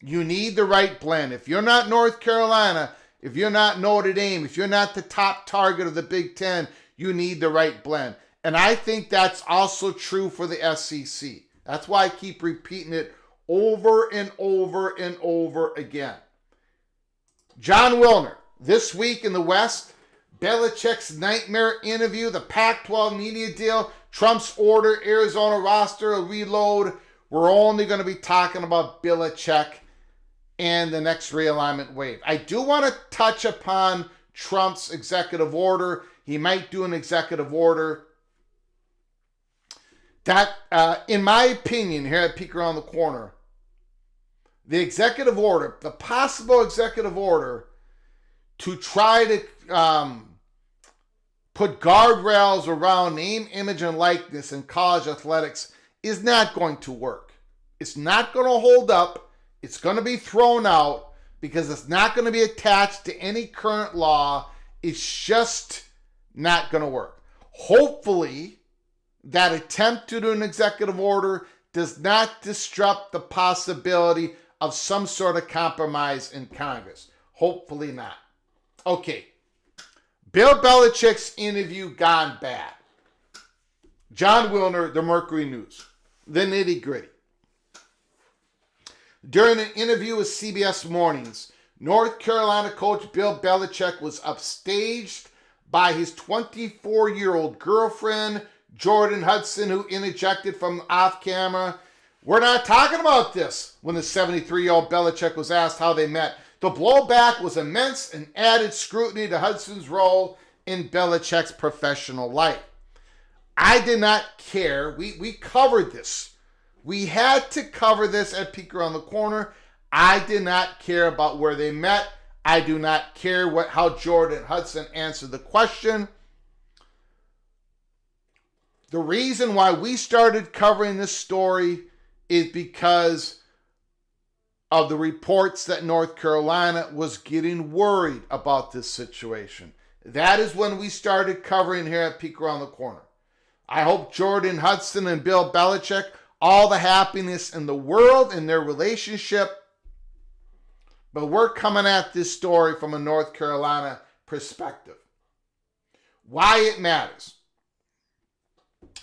You need the right blend. If you're not North Carolina, if you're not Notre Dame, if you're not the top target of the Big Ten, you need the right blend. And I think that's also true for the SEC. That's why I keep repeating it over and over and over again. John Wilner, this week in the West, Belichick's nightmare interview, the Pac-12 media deal, Trump's order, Arizona roster, a reload. We're only going to be talking about Belichick and the next realignment wave. I do want to touch upon Trump's executive order. He might do an executive order that, in my opinion, here at Peek Around the Corner, the executive order, the possible executive order to try to put guardrails around name, image, and likeness in college athletics is not going to work. It's not going to hold up It's going to be thrown out because it's not going to be attached to any current law. It's just not going to work. Hopefully, that attempt to do an executive order does not disrupt the possibility of some sort of compromise in Congress. Hopefully not. Okay. Bill Belichick's interview gone bad. John Wilner, the Mercury News. The nitty gritty. During an interview with CBS Mornings, North Carolina coach Bill Belichick was upstaged by his 24-year-old girlfriend, Jordan Hudson, who interjected from off camera. We're not talking about this, when the 73-year-old Belichick was asked how they met. The blowback was immense and added scrutiny to Hudson's role in Belichick's professional life. I did not care. We covered this. We had to cover this at Peek Around the Corner. I did not care about where they met. I do not care how Jordan Hudson answered the question. The reason why we started covering this story is because of the reports that North Carolina was getting worried about this situation. That is when we started covering here at Peek Around the Corner. I hope Jordan Hudson and Bill Belichick all the happiness in the world in their relationship. But we're coming at this story from a North Carolina perspective. Why it matters.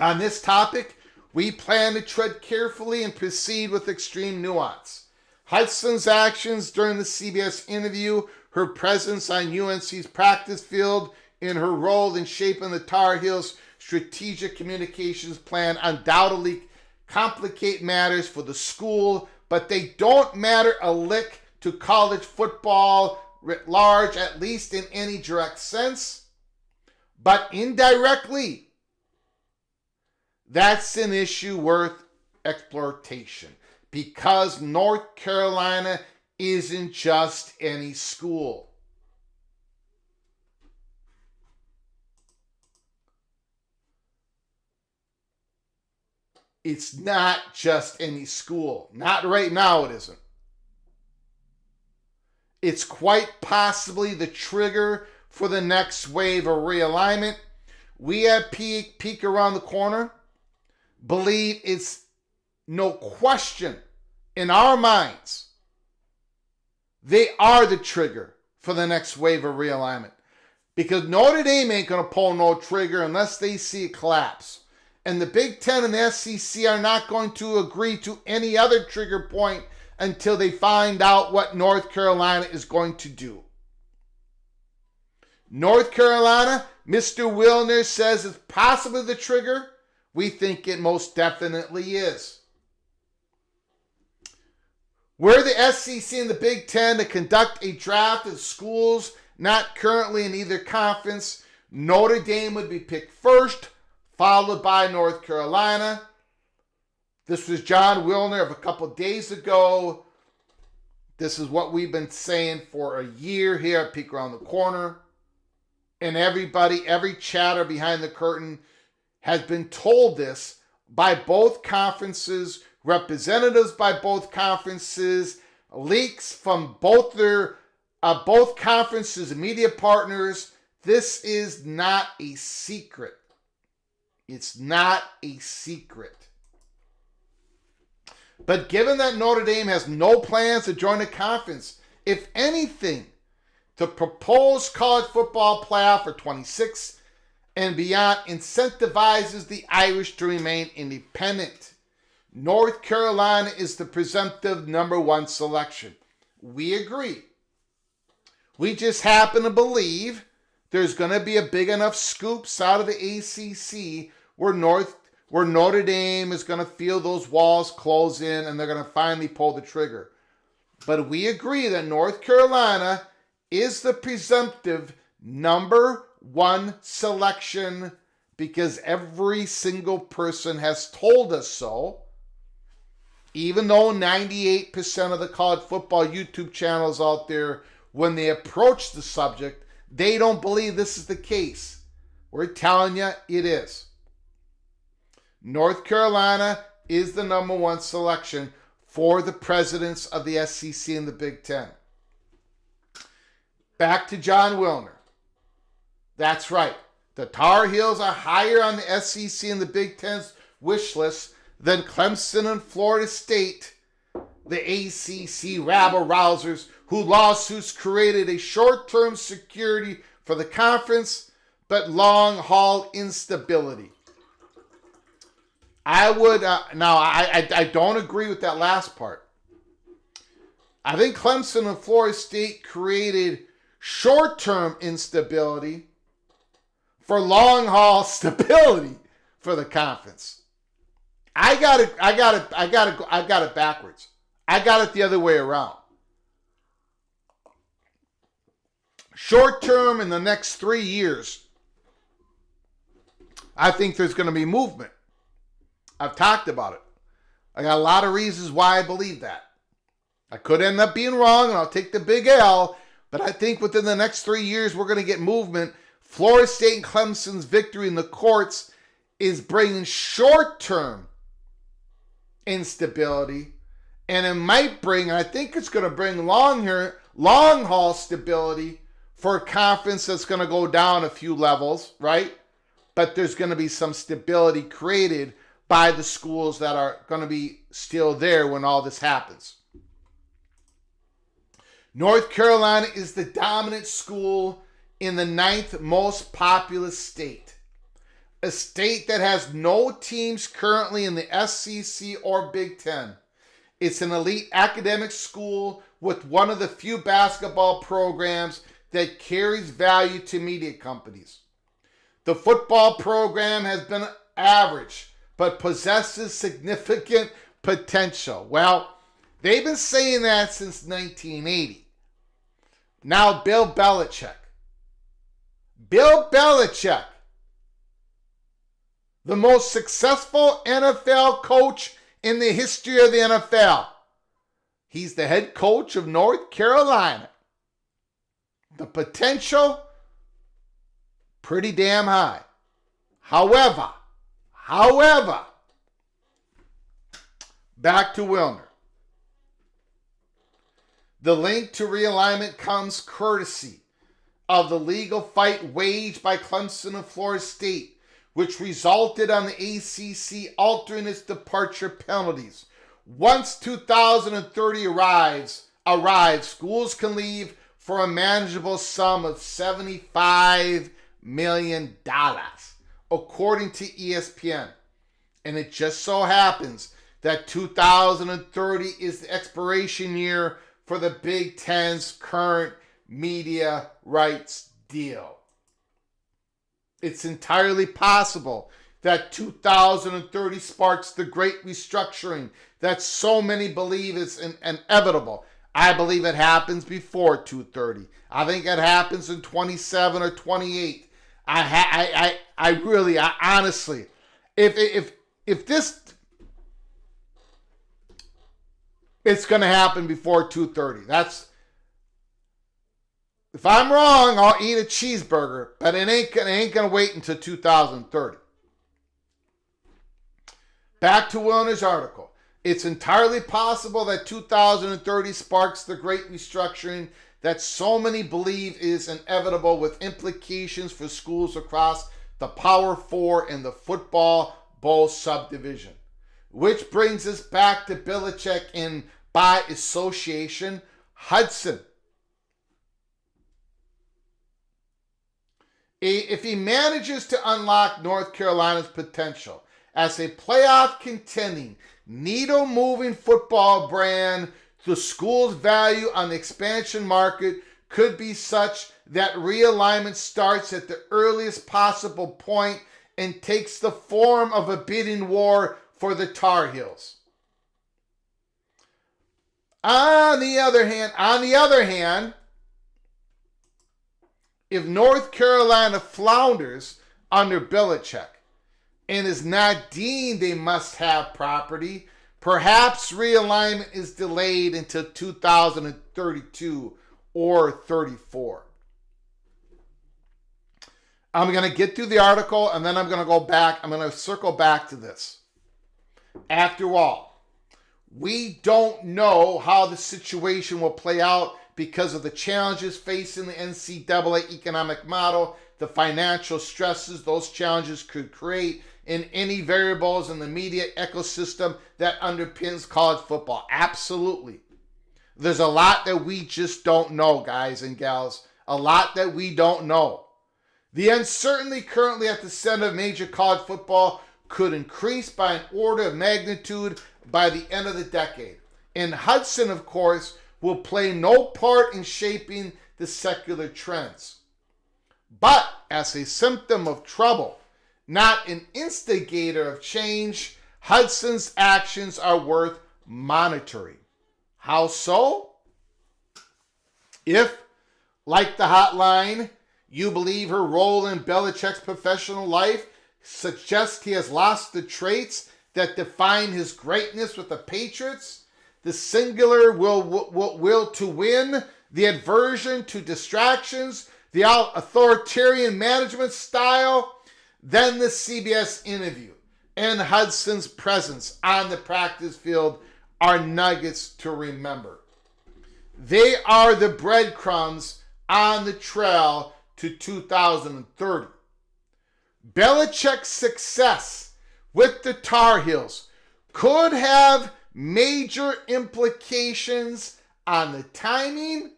On this topic, we plan to tread carefully and proceed with extreme nuance. Hudson's actions during the CBS interview, her presence on UNC's practice field, and her role in shaping the Tar Heels' strategic communications plan undoubtedly complicate matters for the school, but they don't matter a lick to college football writ large, at least in any direct sense. But indirectly, that's an issue worth exploitation, because North Carolina isn't just any school. It's not just any school. Not right now, it isn't. It's quite possibly the trigger for the next wave of realignment. We at Peek Around the Corner believe it's no question in our minds they are the trigger for the next wave of realignment. Because Notre Dame ain't going to pull no trigger unless they see a collapse. And the Big Ten and the SEC are not going to agree to any other trigger point until they find out what North Carolina is going to do. North Carolina, Mr. Wilner says it's possibly the trigger. We think it most definitely is. We're the SEC and the Big Ten to conduct a draft of schools not currently in either conference. Notre Dame would be picked first, followed by North Carolina. This was John Wilner of a couple days ago. This is what we've been saying for a year here at Peek Around the Corner. And everybody, every chatter behind the curtain has been told this by both conferences, representatives by both conferences, leaks from both conferences' media partners. This is not a secret. It's not a secret. But given that Notre Dame has no plans to join the conference, if anything, the proposed college football playoff for 26 and beyond incentivizes the Irish to remain independent. North Carolina is the presumptive number one selection. We agree. We just happen to believe there's going to be a big enough scoops out of the ACC where Notre Dame is going to feel those walls close in and they're going to finally pull the trigger. But we agree that North Carolina is the presumptive number one selection because every single person has told us so. Even though 98% of the college football YouTube channels out there, when they approach the subject, they don't believe this is the case. We're telling you it is. North Carolina is the number one selection, for the presidents of the SEC and the Big Ten. Back to John Wilner. That's right. The Tar Heels are higher on the SEC and the Big Ten's wish list than Clemson and Florida State, the ACC rabble-rousers whose lawsuits created a short-term security for the conference, but long-haul instability. I would, I don't agree with that last part. I think Clemson and Florida State created short-term instability for long-haul stability for the conference. I got it backwards. I got it the other way around. Short-term in the next 3 years, I think there's going to be movement. I've talked about it. I got a lot of reasons why I believe that. I could end up being wrong, and I'll take the big L, but I think within the next 3 years, we're going to get movement. Florida State and Clemson's victory in the courts is bringing short-term instability, and it might bring, and I think it's going to bring long-haul stability for a conference that's going to go down a few levels, right? But there's going to be some stability created by the schools that are going to be still there when all this happens. North Carolina is the dominant school in the 9th most populous state. A state that has no teams currently in the SEC or Big Ten. It's an elite academic school with one of the few basketball programs that carries value to media companies. The football program has been average, but possesses significant potential. Well, they've been saying that since 1980. Now Bill Belichick, the most successful NFL coach in the history of the NFL. He's the head coach of North Carolina. The potential, pretty damn high. However, back to Wilner. The link to realignment comes courtesy of the legal fight waged by Clemson and Florida State, which resulted on the ACC alternate departure penalties. Once 2030 arrives, schools can leave for a manageable sum of $75 million, according to ESPN. And it just so happens that 2030 is the expiration year for the Big Ten's current media rights deal. It's entirely possible that 2030 sparks the great restructuring that so many believe is inevitable. I believe it happens before 230. I think it happens in 27 or 28. I honestly, if this, it's going to happen before 230. If I'm wrong, I'll eat a cheeseburger, but it ain't going to wait until 2030. Back to Wilner's article. It's entirely possible that 2030 sparks the great restructuring that so many believe is inevitable, with implications for schools across the Power Four and the football bowl subdivision. Which brings us back to Belichick and, by association, Hudson. If he manages to unlock North Carolina's potential as a playoff contending, needle-moving football brand, the school's value on the expansion market could be such that realignment starts at the earliest possible point and takes the form of a bidding war for the Tar Heels. On the other hand, if North Carolina flounders under Belichick and is not deemed a must-have property, perhaps realignment is delayed until 2032 or 34. I'm going to get through the article and then I'm going to go back. I'm going to circle back to this. After all, We don't know how the situation will play out because of the challenges facing the NCAA economic model, the financial stresses those challenges could create, and any variables in the media ecosystem that underpins college football. Absolutely. There's a lot that we just don't know, guys and gals. A lot that we don't know. The uncertainty currently at the center of major college football could increase by an order of magnitude by the end of the decade. And Hudson, of course, will play no part in shaping the secular trends. But as a symptom of trouble, not an instigator of change, Hudson's actions are worth monitoring. How so? If, like the hotline, you believe her role in Belichick's professional life suggests he has lost the traits that define his greatness with the Patriots, the singular will to win, the aversion to distractions, the authoritarian management style, then the CBS interview and Hudson's presence on the practice field are nuggets to remember. They are the breadcrumbs on the trail to 2030. Belichick's success with the Tar Heels could have major implications on the timing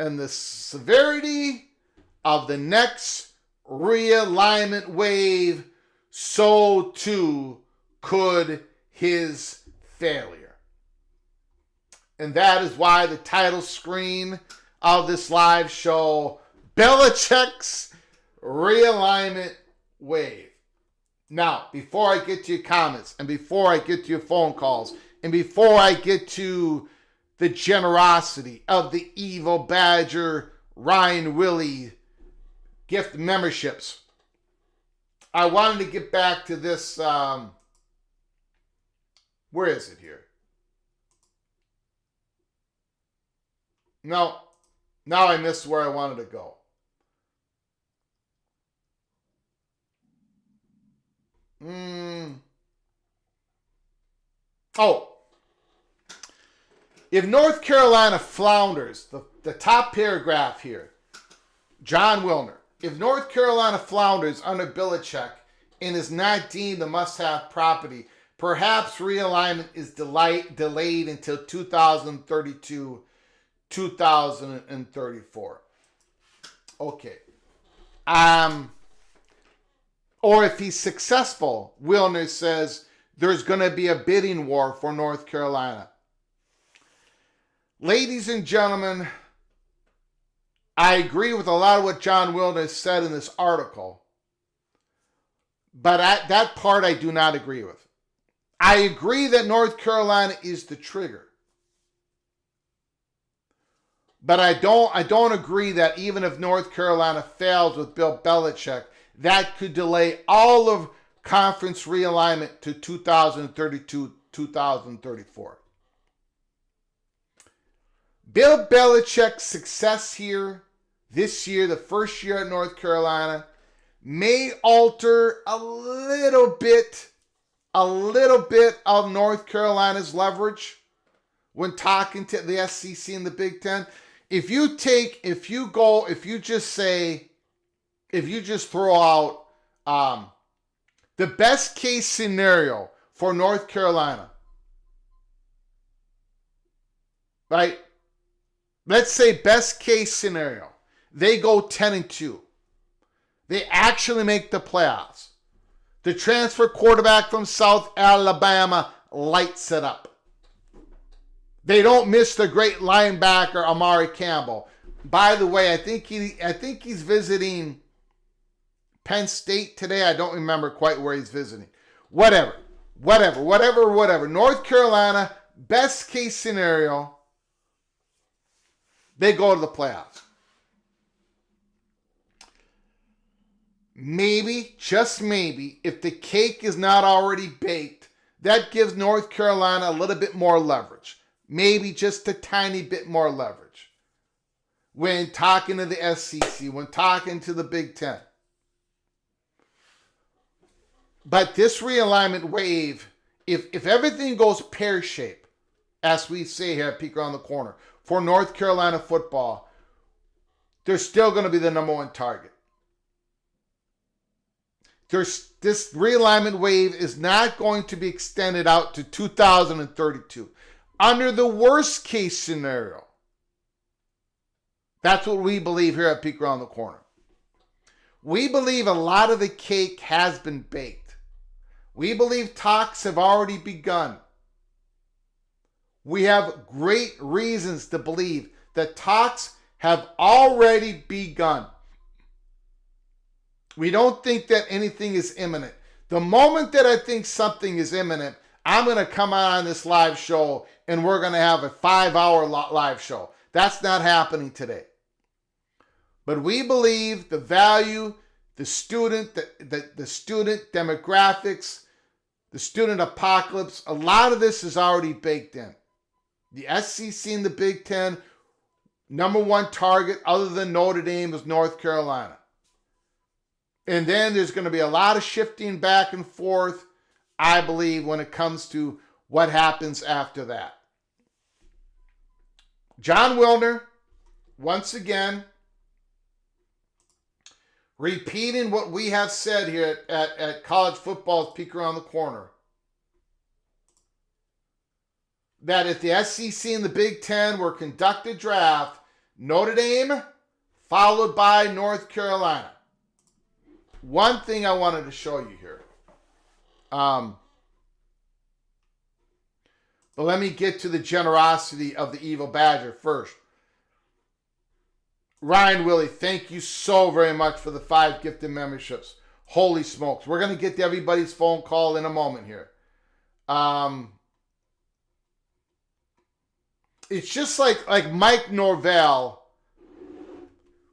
and the severity of the next realignment wave. So too could his failure. And that is why the title screen of this live show, Belichick's Realignment Wave. Now, before I get to your comments, and before I get to your phone calls, and before I get to the generosity of the Evil Badger Ryan Willie gift memberships, I wanted to get back to this. Where is it here? No, now I missed where I wanted to go. Oh, if North Carolina flounders, the top paragraph here, John Wilner, if North Carolina flounders under Belichick and is not deemed a must-have property, perhaps realignment is delayed until 2032, 2034. Okay. Or if he's successful, Wilner says there's going to be a bidding war for North Carolina. Ladies and gentlemen, I agree with a lot of what John Wilner said in this article, but that part I do not agree with. I agree that North Carolina is the trigger, but I don't agree that even if North Carolina fails with Bill Belichick, that could delay all of conference realignment to 2032, 2034. Bill Belichick's success here, this year, the first year at North Carolina, may alter a little bit of North Carolina's leverage when talking to the SEC and the Big Ten. If you just throw out the best case scenario for North Carolina, right? Let's say best case scenario, they go 10-2. They actually make the playoffs. The transfer quarterback from South Alabama lights it up. They don't miss the great linebacker Amari Campbell. By the way, I think he's visiting Penn State today. I don't remember quite where he's visiting. Whatever. North Carolina, best case scenario, they go to the playoffs. Maybe, just maybe, if the cake is not already baked, that gives North Carolina a little bit more leverage. Maybe just a tiny bit more leverage when talking to the SEC, when talking to the Big Ten. But this realignment wave if everything goes pear-shaped, as we say here at Peek Around the Corner, for North Carolina football, they're still going to be the number one target. This realignment wave is not going to be extended out to 2032. Under the worst case scenario, that's what we believe here at Peek Around the Corner. We believe a lot of the cake has been baked. We believe talks have already begun. We have great reasons to believe that talks have already begun. We don't think that anything is imminent. The moment that I think something is imminent, I'm going to come on this live show and we're going to have a 5-hour live show. That's not happening today. But we believe the value, the student, the student demographics, the student apocalypse, a lot of this is already baked in. The SEC and the Big Ten, number one target other than Notre Dame is North Carolina. And then there's going to be a lot of shifting back and forth, I believe, when it comes to what happens after that. John Wilner, once again, repeating what we have said here at College Football's Peek Around the Corner. That if the SEC and the Big Ten were conduct a draft, Notre Dame followed by North Carolina. One thing I wanted to show you here. But let me get to the generosity of the Evil Badger first. Ryan Willie, thank you so very much for the 5 gifted memberships. Holy smokes. We're going to get to everybody's phone call in a moment here. It's just like Mike Norvell.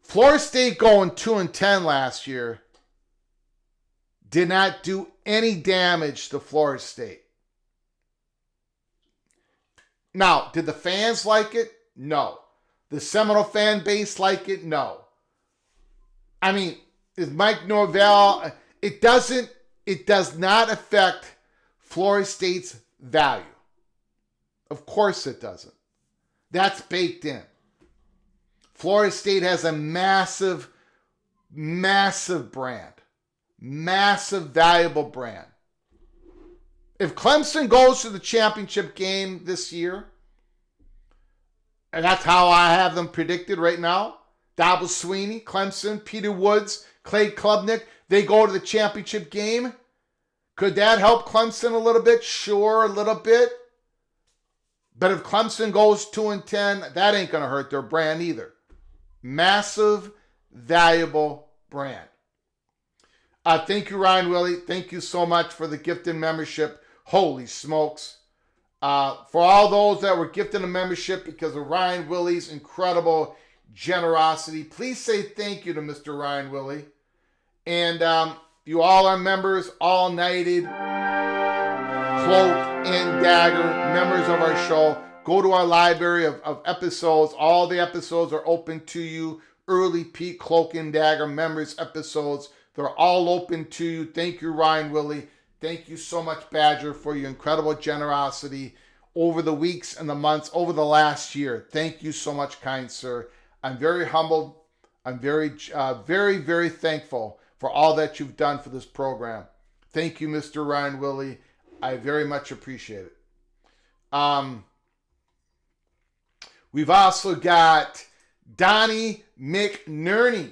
Florida State going 2-10 last year did not do any damage to Florida State. Now, did the fans like it? No. The Seminole fan base like it? No. I mean, is Mike Norvell, it does not affect Florida State's value. Of course it doesn't. That's baked in. Florida State has a massive, massive brand. Massive, valuable brand. If Clemson goes to the championship game this year, and that's how I have them predicted right now, Dabo Swinney, Clemson, Peter Woods, Clay Klubnik, they go to the championship game. Could that help Clemson a little bit? Sure, a little bit. But if Clemson goes 2-10, that ain't going to hurt their brand either. Massive, valuable brand. Thank you, Ryan Willie. Thank you so much for the gifted membership. Holy smokes. For all those that were gifted a membership because of Ryan Willie's incredible generosity, please say thank you to Mr. Ryan Willie. And you all are members, all knighted, cloak and dagger, members of our show. Go to our library of episodes. All the episodes are open to you. Early Peak, Cloak and Dagger members episodes. They're all open to you. Thank you, Ryan Willie. Thank you so much, Badger, for your incredible generosity over the weeks and the months, over the last year. Thank you so much, kind sir. I'm very humbled. I'm very, very thankful for all that you've done for this program. Thank you, Mr. Ryan Willie. I very much appreciate it. We've also got Donnie McNerney,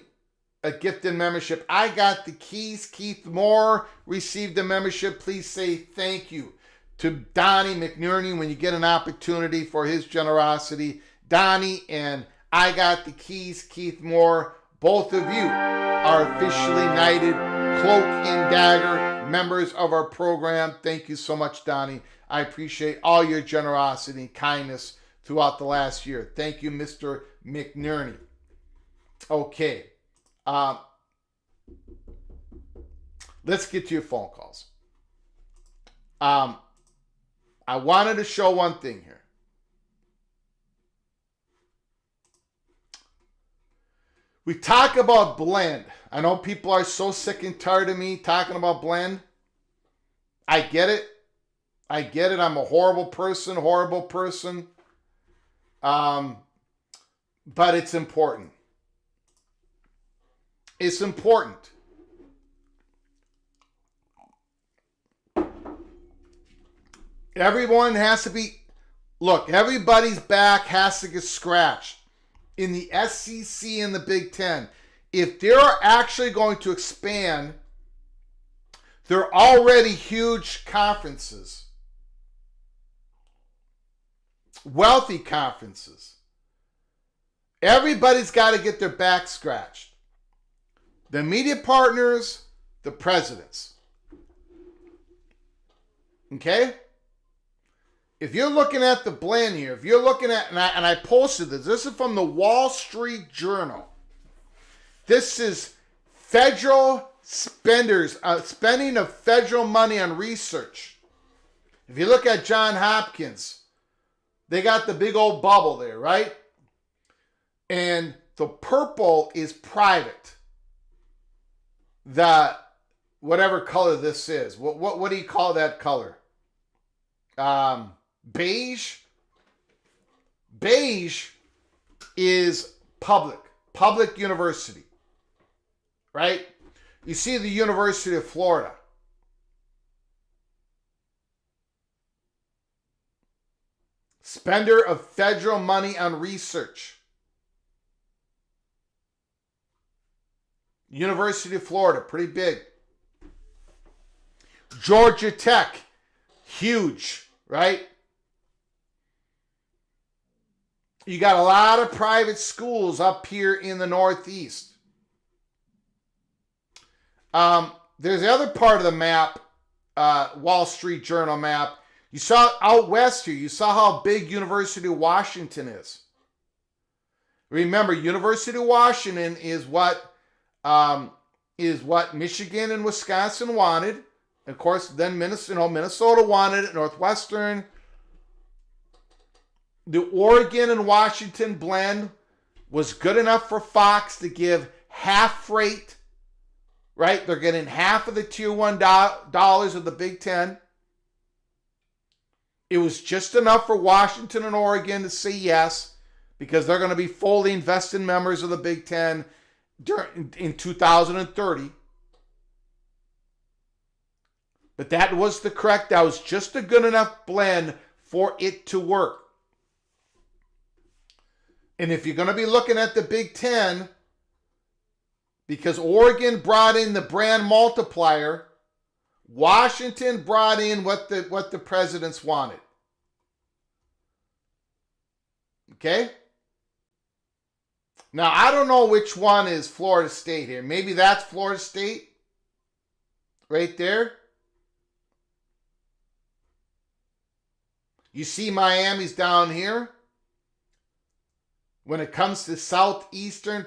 a gifted membership. I got the keys. Keith Moore received a membership. Please say thank you to Donnie McNerney when you get an opportunity for his generosity. Donnie and I got the keys, Keith Moore. Both of you are officially knighted Cloak and Dagger members of our program. Thank you so much, Donnie. I appreciate all your generosity and kindness throughout the last year. Thank you, Mr. McNerney. Okay. Let's get to your phone calls. I wanted to show one thing here. We talk about blend. I know people are so sick and tired of me talking about blend. I get it. I get it. I'm a horrible person. But it's important. It's important. Everyone has to be... Look, everybody's back has to get scratched. In the SEC and the Big Ten, if they're actually going to expand, they're already huge conferences. Wealthy conferences. Everybody's got to get their back scratched. The media partners, the presidents. Okay? If you're looking at the blend here, if you're looking at, and I posted this is from the Wall Street Journal. This is federal spending of federal money on research. If you look at Johns Hopkins, they got the big old bubble there, right? And the purple is private. The whatever color this is. What do you call that color? Beige. Beige is public university, right? You see the University of Florida. Spender of federal money on research. University of Florida, pretty big. Georgia Tech, huge, right? You got a lot of private schools up here in the Northeast. There's the other part of the map, Wall Street Journal map. You saw out west here, you saw how big University of Washington is. Remember, University of Washington is what Michigan and Wisconsin wanted. Of course, then Minnesota wanted it, Northwestern. The Oregon and Washington blend was good enough for Fox to give half rate, right? They're getting half of the tier 1 dollars of the Big Ten. It was just enough for Washington and Oregon to say yes, because they're going to be fully invested members of the Big Ten in 2030. But that was that was just a good enough blend for it to work. And if you're going to be looking at the Big Ten, because Oregon brought in the brand multiplier, Washington brought in what the presidents wanted. Okay? Now, I don't know which one is Florida State here. Maybe that's Florida State. Right there. You see Miami's down here. When it comes to southeastern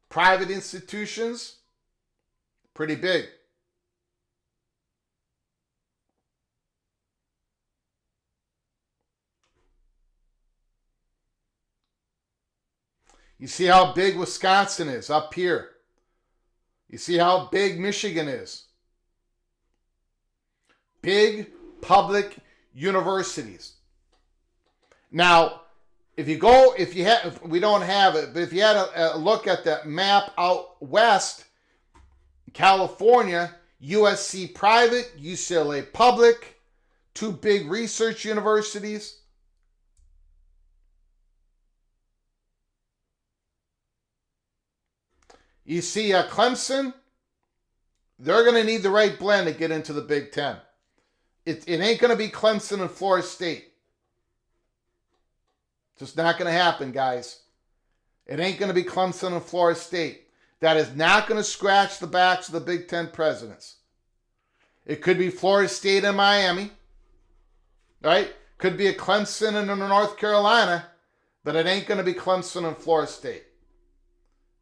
private institutions, pretty big. You see how big Wisconsin is up here. You see how big Michigan is. Big public universities. Now, we don't have it, but if you had a look at the map out west, California, USC private, UCLA public, two big research universities. You see Clemson, they're going to need the right blend to get into the Big Ten. It ain't going to be Clemson and Florida State. Just not going to happen, guys. It ain't going to be Clemson and Florida State. That is not going to scratch the backs of the Big Ten presidents. It could be Florida State and Miami, right? Could be a Clemson and North Carolina, but it ain't going to be Clemson and Florida State.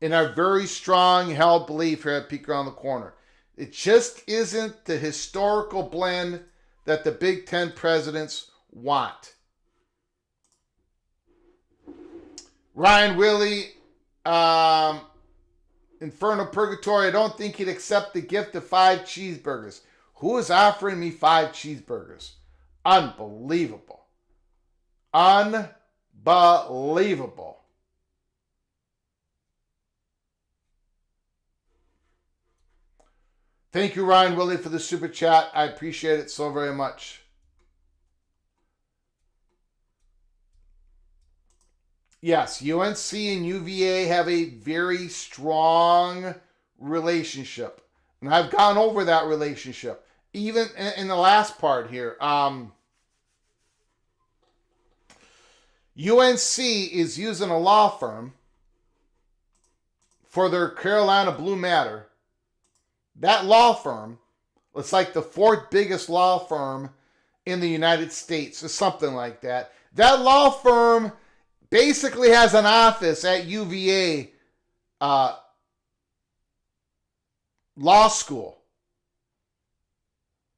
In our very strong held belief here at Peek Around the Corner. It just isn't the historical blend that the Big Ten presidents want. Ryan Willie, Inferno Purgatory, I don't think he'd accept the gift of 5 cheeseburgers. Who is offering me 5 cheeseburgers? Unbelievable. Unbelievable. Thank you, Ryan Willie, for the super chat. I appreciate it so very much. Yes, UNC and UVA have a very strong relationship. And I've gone over that relationship. Even in the last part here. UNC is using a law firm for their Carolina Blue Matter. That law firm, it's like the 4th biggest law firm in the United States or something like that. That law firm basically has an office at UVA law school.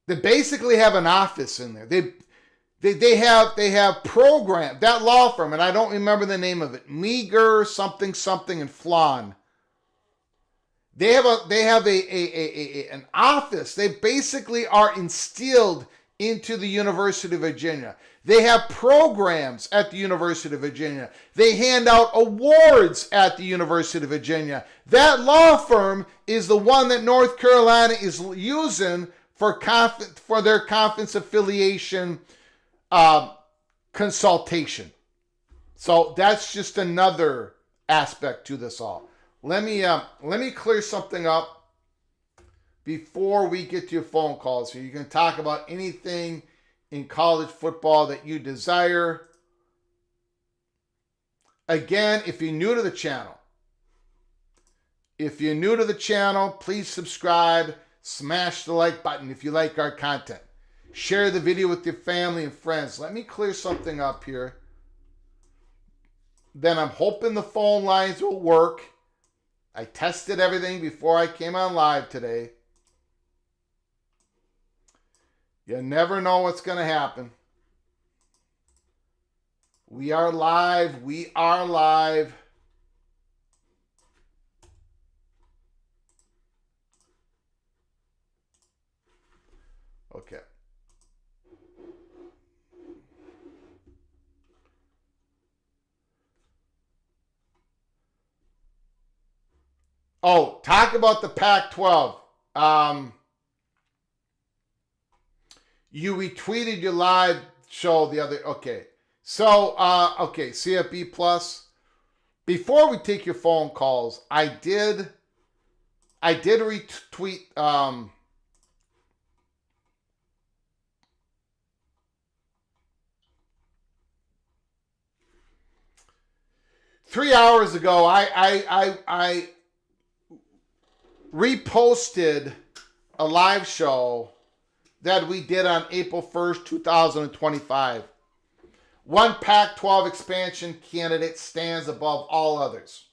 They basically have an office in there. They have program, that law firm, and I don't remember the name of it. Meager something in Flan. They have an office. They basically are instilled into the University of Virginia. They have programs at the University of Virginia. They hand out awards at the University of Virginia. That law firm is the one that North Carolina is using for their conference affiliation consultation. So that's just another aspect to this all. Let me clear something up before we get to your phone calls here. You can talk about anything in college football that you desire. Again, if you're new to the channel, please subscribe, smash the like button if you like our content. Share the video with your family and friends. Let me clear something up here. Then I'm hoping the phone lines will work. I tested everything before I came on live today. You never know what's going to happen. We are live. Okay. Oh, talk about the Pac-12. You retweeted your live show the other. Okay. So, CFB Plus. Before we take your phone calls, I did retweet 3 hours ago. I reposted a live show that we did on April 1st, 2025. One Pac-12 expansion candidate stands above all others.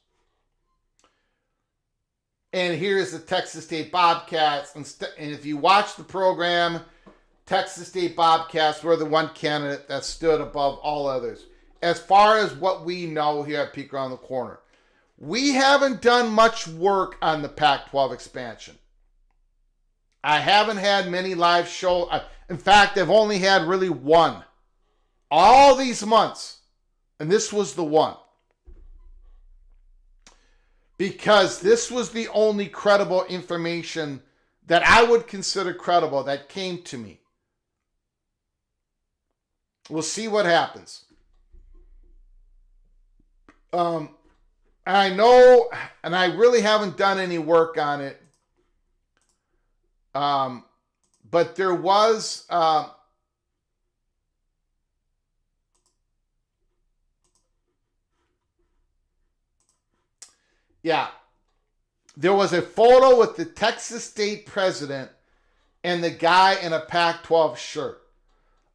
And here's the Texas State Bobcats. And if you watch the program, Texas State Bobcats were the one candidate that stood above all others. As far as what we know here at Peek Around the Corner, we haven't done much work on the Pac-12 expansion. I haven't had many live shows. In fact, I've only had really one. All these months. And this was the one. Because this was the only credible information that I would consider credible that came to me. We'll see what happens. I know, and I really haven't done any work on it. But there was there was a photo with the Texas State president and the guy in a Pac-12 shirt.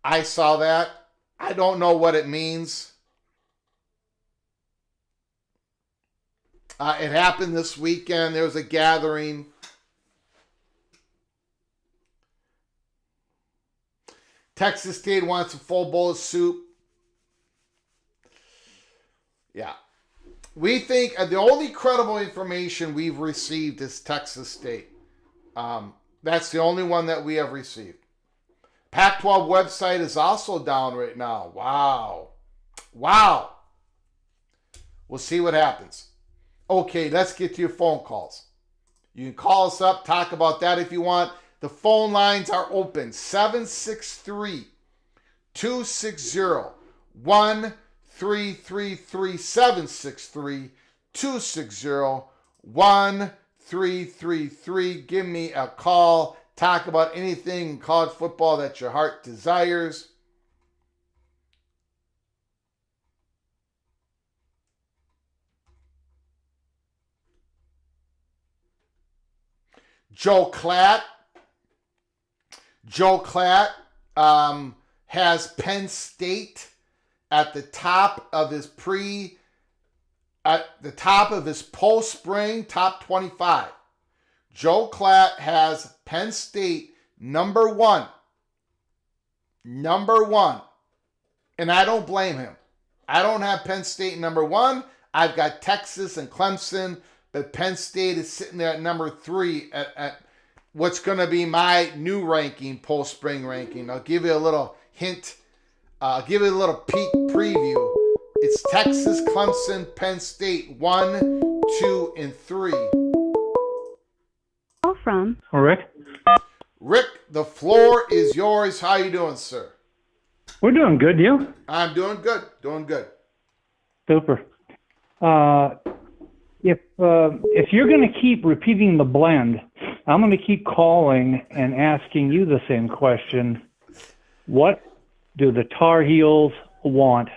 I saw that. I don't know what it means. It happened this weekend. There was a gathering. Texas State wants a full bowl of soup. Yeah. We think the only credible information we've received is Texas State. That's the only one that we have received. Pac-12 website is also down right now. Wow. We'll see what happens. Okay, let's get to your phone calls. You can call us up, talk about that if you want. The phone lines are open. 763-260-1333. 763-260-1333. Give me a call. Talk about anything in college football that your heart desires. Joe Klatt has Penn State at the top of his post-spring top 25. Joe Klatt has Penn State number one. And I don't blame him. I don't have Penn State number one. I've got Texas and Clemson, but Penn State is sitting there at number 3 at what's going to be my new ranking, post-spring ranking. I'll give you a little hint. I'll give you a little peek preview. It's Texas, Clemson, Penn State, 1, 2, and 3. Call from Rick. Rick, the floor is yours. How you doing, sir? We're doing good, you? I'm doing good. Super. If you're going to keep repeating the blend, I'm going to keep calling and asking you the same question. What do the Tar Heels want?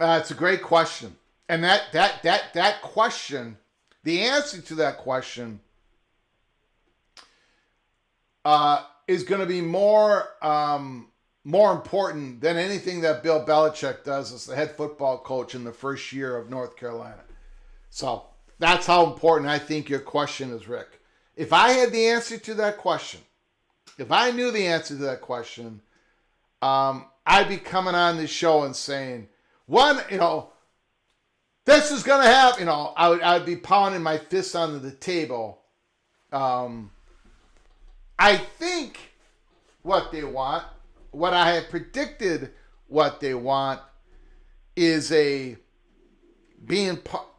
It's a great question. And that question, the answer to that question is going to be more important than anything that Bill Belichick does as the head football coach in the first year of North Carolina. So that's how important I think your question is, Rick. If I had the answer to that question, if I knew the answer to that question, I'd be coming on this show and saying, this is going to happen. I would be pounding my fist onto the table. I think what they want, what I have predicted what they want, is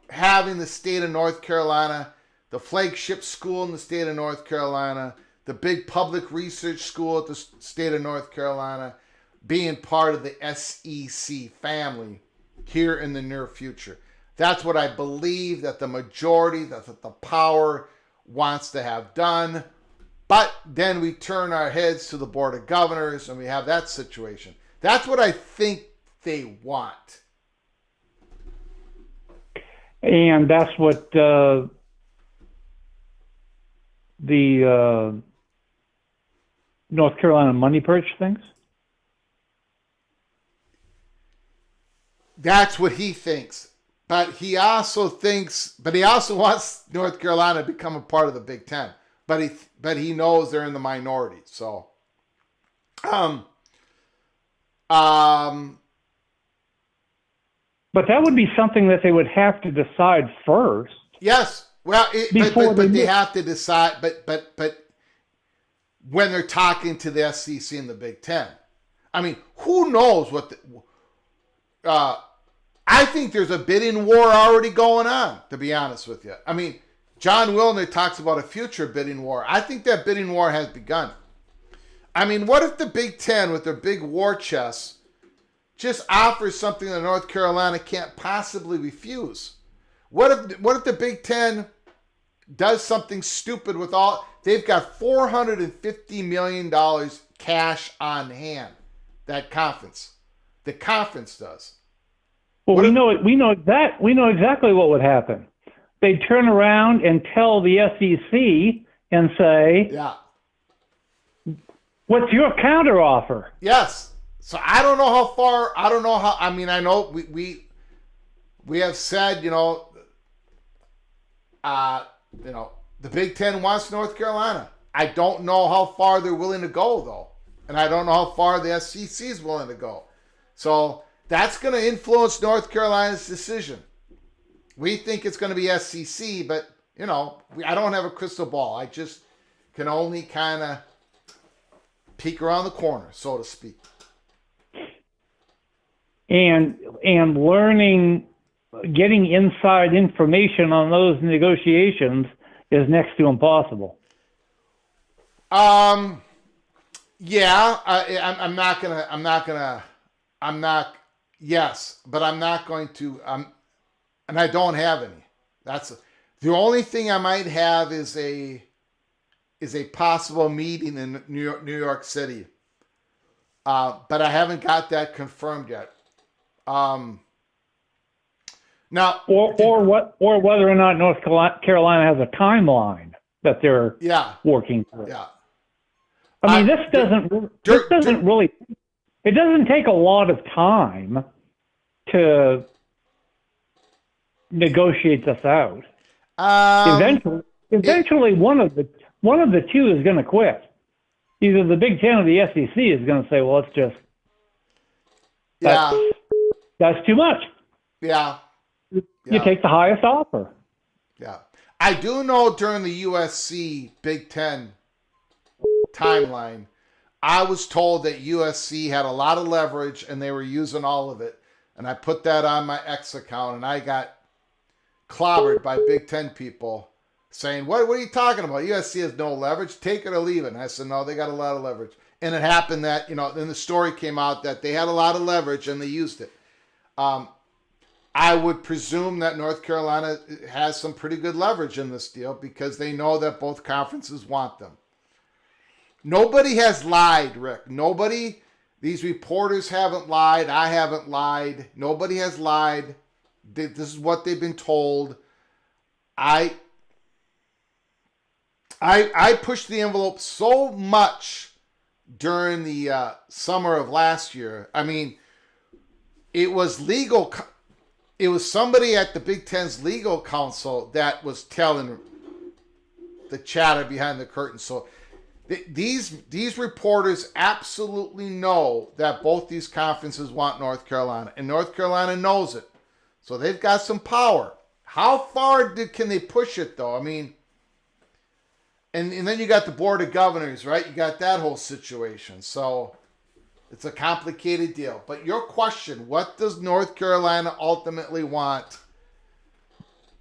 having the state of North Carolina, the flagship school in the state of North Carolina, the big public research school at the state of North Carolina, being part of the SEC family here in the near future. That's what I believe that the majority, that the power wants to have done. But then we turn our heads to the Board of Governors and we have that situation. That's what I think they want. And that's what the North Carolina Money Perch thinks? That's what he thinks. But he also wants North Carolina to become a part of the Big Ten. But he knows they're in the minority. So, but that would be something that they would have to decide first. Yes. Well, but they have to decide. But when they're talking to the SEC and the Big Ten, I mean, who knows what I think there's a bidding war already going on, to be honest with you. I mean, John Wilner talks about a future bidding war. I think that bidding war has begun. I mean, what if the Big Ten, with their big war chest, just offers something that North Carolina can't possibly refuse? What if the Big Ten does something stupid with all... They've got $450 million cash on hand, that conference. The conference does. Well, we know exactly what would happen. They'd turn around and tell the SEC and say, "Yeah, what's your counteroffer?" Yes. So I don't know how far. I don't know how. I mean, I know we have said, the Big Ten wants North Carolina. I don't know how far they're willing to go, though, and I don't know how far the SEC is willing to go. So that's going to influence North Carolina's decision. We think it's going to be SEC, but, I don't have a crystal ball. can only kind of peek around the corner, so to speak. And learning, getting inside information on those negotiations is next to impossible. Yeah, I'm not going to, and I don't have any. The only thing I might have is a possible meeting in New York City. But I haven't got that confirmed yet. Now, or whether or not North Carolina has a timeline that they're working through. Yeah. I mean, it doesn't take a lot of time to negotiate this out. Eventually, one of the two is going to quit. Either the Big Ten or the SEC is going to say, "Well, let's just that's too much." Yeah. You take the highest offer. Yeah, I do know during the USC Big Ten timeline, I was told that USC had a lot of leverage and they were using all of it. And I put that on my X account and I got clobbered by Big Ten people saying, what are you talking about? USC has no leverage. Take it or leave it. And I said, no, they got a lot of leverage. And it happened that, then the story came out that they had a lot of leverage and they used it. I would presume that North Carolina has some pretty good leverage in this deal because they know that both conferences want them. Nobody has lied, Rick. These reporters haven't lied. I haven't lied. Nobody has lied. This is what they've been told. I pushed the envelope so much during the summer of last year. I mean, it was legal. It was somebody at the Big Ten's legal counsel that was telling the chatter behind the curtain. So these reporters absolutely know that both these conferences want North Carolina, and North Carolina knows it. So they've got some power. How far can they push it, though? I mean, and then you got the Board of Governors, right? You got that whole situation. So it's a complicated deal. But your question, what does North Carolina ultimately want?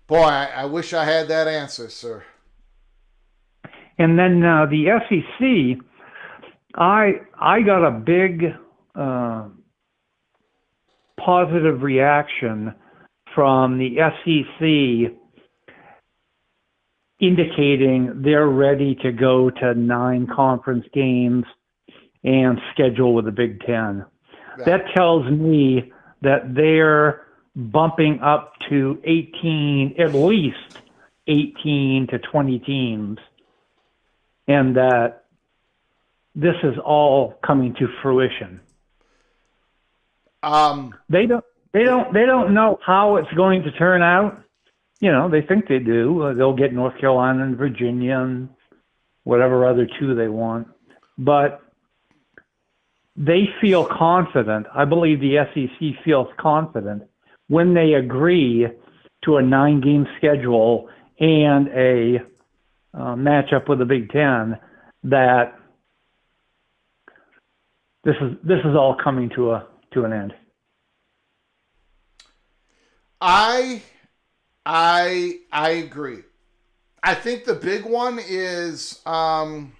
Boy, I wish I had that answer, sir. And then the SEC, I got a big positive reaction from the SEC indicating they're ready to go to 9 conference games and schedule with the Big Ten. Yeah. That tells me that they're bumping up to 18, at least 18 to 20 teams, and that this is all coming to fruition. They don't know how it's going to turn out. They think they do. They'll get North Carolina and Virginia and whatever other 2 they want. But they feel confident. I believe the SEC feels confident when they agree to a 9-game schedule and a matchup with the Big Ten that this is all coming to an end. I agree. I think the big one is of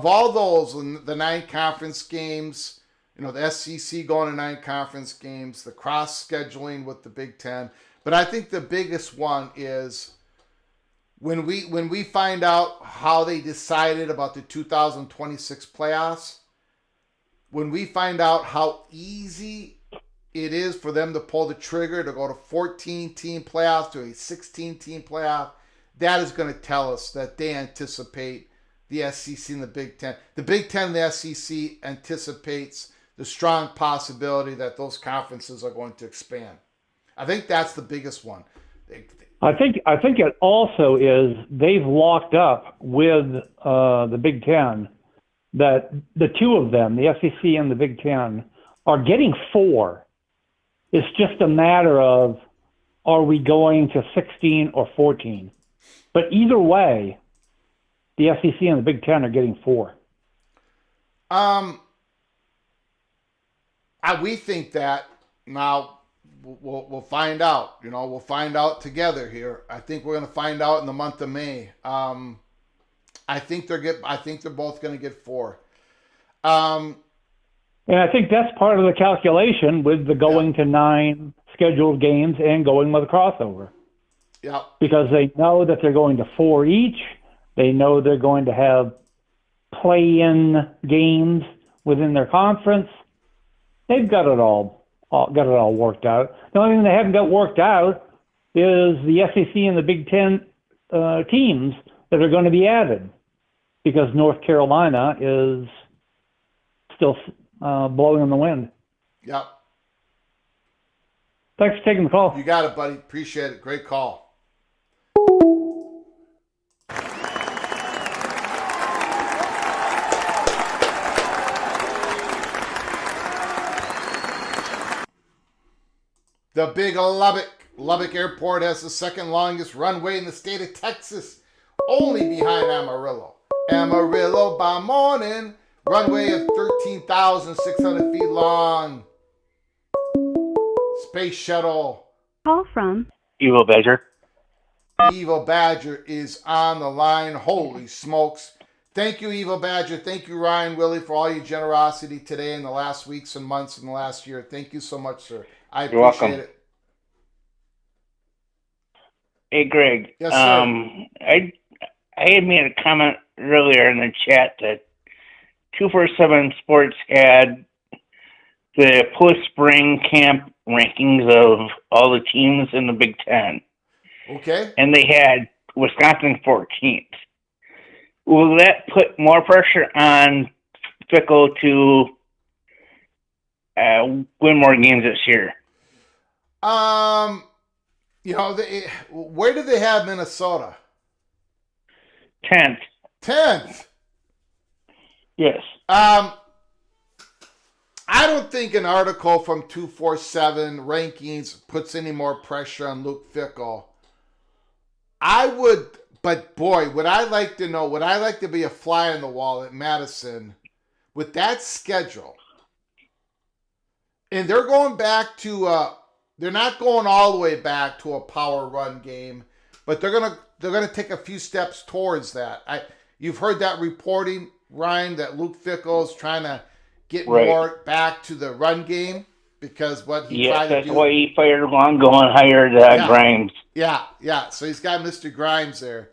all those, the 9 conference games, the SEC going to 9 conference games, the cross scheduling with the Big Ten. But I think the biggest one is when we find out how they decided about the 2026 playoffs, when we find out how easy it is for them to pull the trigger to go to 14-team playoffs to a 16-team playoff, that is going to tell us that they anticipate the SEC and the Big Ten. The Big Ten and the SEC anticipates the strong possibility that those conferences are going to expand. I think that's the biggest one. I think it also is they've locked up with the Big Ten that the 2 of them, the SEC and the Big Ten, are getting 4. It's just a matter of, are we going to 16 or 14? But either way, the SEC and the Big Ten are getting 4. We think that. Now we'll find out. You know, we'll find out together here. I think we're going to find out in the month of May. I think they're both going to get 4. And I think that's part of the calculation with the going to 9 scheduled games and going with a crossover. Yeah. Because they know that they're going to 4 each. They know they're going to have play-in games within their conference. They've got it all worked out. The only thing they haven't got worked out is the SEC and the Big Ten teams that are going to be added, because North Carolina is still blowing in the wind. Yep. Thanks for taking the call. You got it, buddy. Appreciate it. Great call. The big Lubbock Airport has the second longest runway in the state of Texas, only behind Amarillo. Amarillo by morning, runway of 13,600 feet long. Space shuttle. Call from Evil Badger. Evil Badger is on the line. Holy smokes. Thank you, Evil Badger. Thank you, Ryan Willie, for all your generosity today in the last weeks and months and the last year. Thank you so much, sir. I You're appreciate welcome. it. Hey, Greg. Yes, sir. I had made a comment earlier in the chat that 247 Sports had the post-spring camp rankings of all the teams in the Big Ten. Okay. And they had Wisconsin 14th. Will that put more pressure on Fickle to win more games this year? You know, where do they have Minnesota? 10th. 10th. Yes. I don't think an article from 247 rankings puts any more pressure on Luke Fickell. I would, but boy, would I like to be a fly on the wall at Madison with that schedule. And they're going back to they're not going all the way back to a power run game, but they're gonna take a few steps towards that. You've heard that reporting, Ryan, that Luke Fickell is trying to get more back to the run game because what he tried to do. Yes, that's why he fired Longo and hired Grimes. Yeah. So he's got Mr. Grimes there.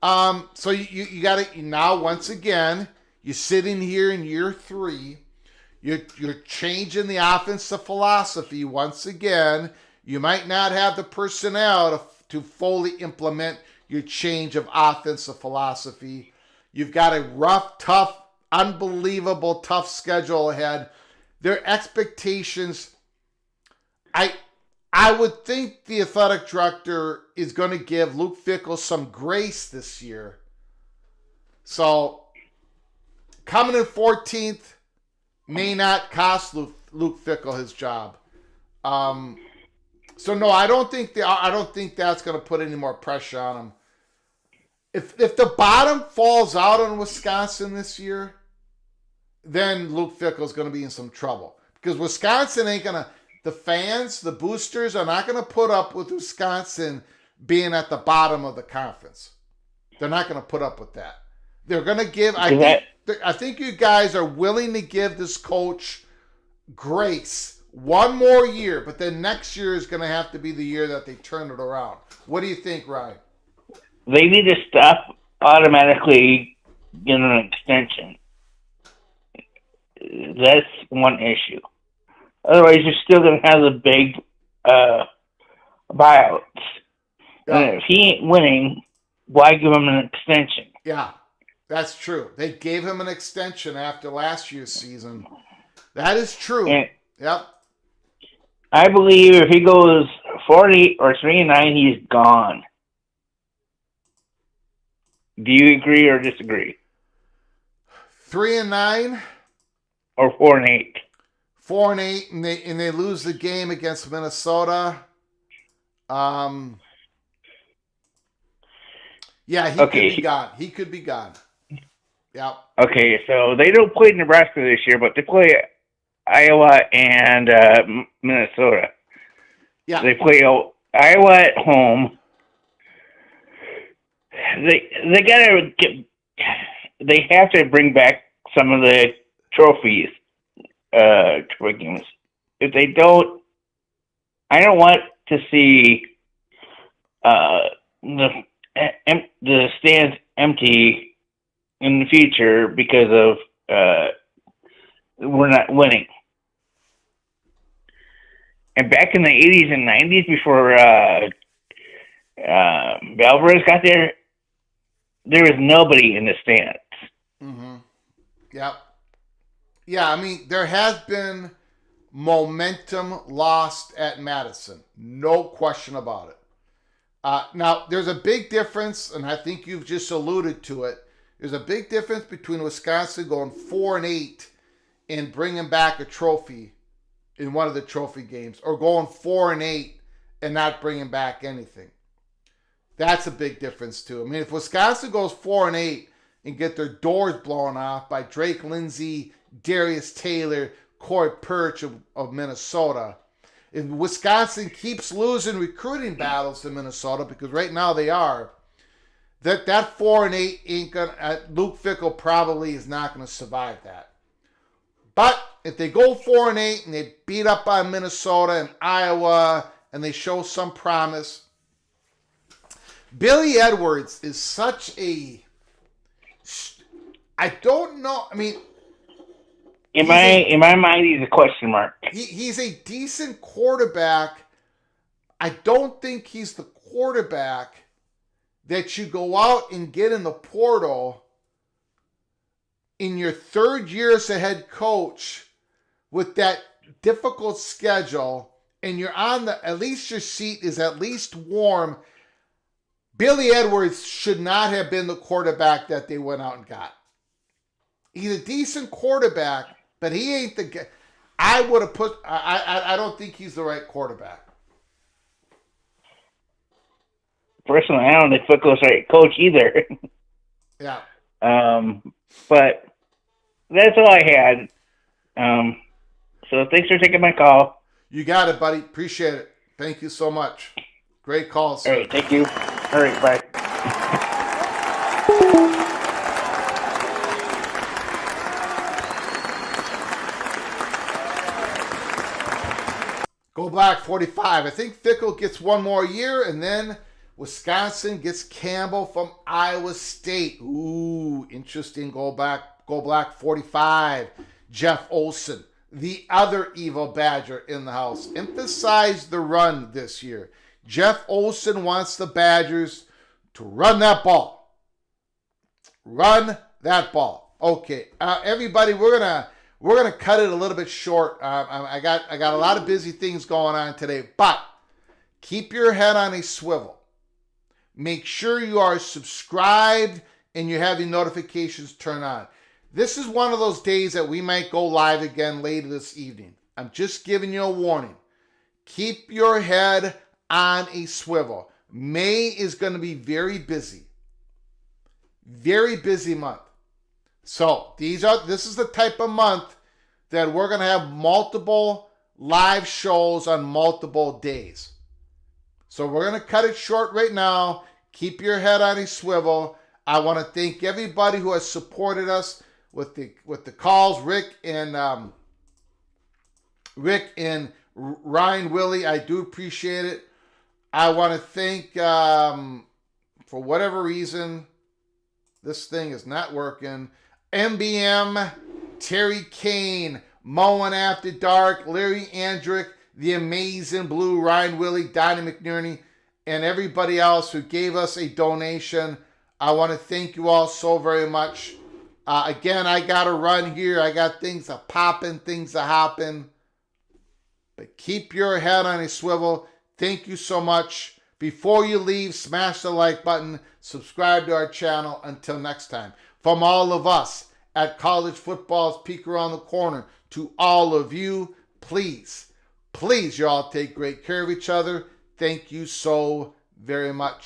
So you got to now once again you're sitting here in year 3. You're changing the offensive philosophy once again. You might not have the personnel to fully implement your change of offensive philosophy. You've got a rough, tough, unbelievable tough schedule ahead. Their expectations, I would think the athletic director is going to give Luke Fickell some grace this year. So coming in 14th may not cost Luke Fickell his job. So no, I don't think that's going to put any more pressure on him. If the bottom falls out on Wisconsin this year, then Luke Fickell's going to be in some trouble because Wisconsin ain't going to. The fans, the boosters, are not going to put up with Wisconsin being at the bottom of the conference. They're not going to put up with that. They're going to give. I think you guys are willing to give this coach grace one more year, but then next year is going to have to be the year that they turn it around. What do you think, Ryan? They need to stop automatically getting an extension. That's one issue. Otherwise, you're still going to have the big buyouts. Yeah. And if he ain't winning, why give him an extension? Yeah, that's true. They gave him an extension after last year's season. That is true. And yep. I believe if he goes 40 or 3-9, he's gone. Do you agree or disagree? 3-9 or 4-8? 4-8, and they lose the game against Minnesota. Yeah, he Okay. could be gone. He could be gone. Yep. Okay, so they don't play Nebraska this year, but they play Iowa and Minnesota. Yeah. They play Iowa at home. They gotta get. They have to bring back some of the trophies. Games. If they don't, I don't want to see the stands empty in the future because of we're not winning. And back in the 80s and 90s, before Alvarez got there was nobody in the stands. Mm-hmm. Yep. Yeah, I mean, there has been momentum lost at Madison. No question about it. Now, there's a big difference, and I think you've just alluded to it. There's a big difference between Wisconsin going 4-8 and bringing back a trophy in one of the trophy games, or going 4-8 and not bringing back anything. That's a big difference too. I mean, if Wisconsin goes 4-8 and get their doors blown off by Drake Lindsay, Darius Taylor, Corey Perch of Minnesota, if Wisconsin keeps losing recruiting battles to Minnesota, because right now they are, that 4-8 ain't gonna. Luke Fickell probably is not going to survive that. But if they go 4-8 and they beat up on Minnesota and Iowa and they show some promise, Billy Edwards is such a. I don't know. I mean, in my mind, he's a question mark. He's a decent quarterback. I don't think he's the quarterback that you go out and get in the portal in your third year as a head coach with that difficult schedule, and you're on at least your seat is at least warm. Billy Edwards should not have been the quarterback that they went out and got. He's a decent quarterback, but he ain't the guy. I would have put. I don't think he's the right quarterback. Personally, I don't think Fickell's the right coach either. Yeah. But that's all I had. So thanks for taking my call. You got it, buddy. Appreciate it. Thank you so much. Great call, sir. All right, thank you. All right, bye. Go Black 45. I think Fickell gets one more year, and then Wisconsin gets Campbell from Iowa State. Ooh, interesting. Go Black 45. Jeff Olson, the other evil Badger in the house, emphasized the run this year. Jeff Olson wants the Badgers to run that ball. Run that ball. Okay, everybody, we're gonna cut it a little bit short. I got a lot of busy things going on today, but keep your head on a swivel. Make sure you are subscribed and you have the notifications turned on. This is one of those days that we might go live again later this evening. I'm just giving you a warning. Keep your head on a swivel. May is going to be very busy. Very busy month. So this is the type of month that we're going to have multiple live shows on multiple days. So we're going to cut it short right now. Keep your head on a swivel. I want to thank everybody who has supported us with the calls. Rick and Ryan Willie, I do appreciate it. I want to thank, for whatever reason, this thing is not working. MBM, Terry Kane, Moen After Dark, Larry Andrick, The Amazing Blue, Ryan Willie, Donnie McNerney, and everybody else who gave us a donation. I want to thank you all so very much. Again, I got to run here. I got things a popping, things a hopping. But keep your head on a swivel. Thank you so much. Before you leave, smash the like button. Subscribe to our channel. Until next time. From all of us at College Football's Peek Around the Corner to all of you, please, you all take great care of each other. Thank you so very much.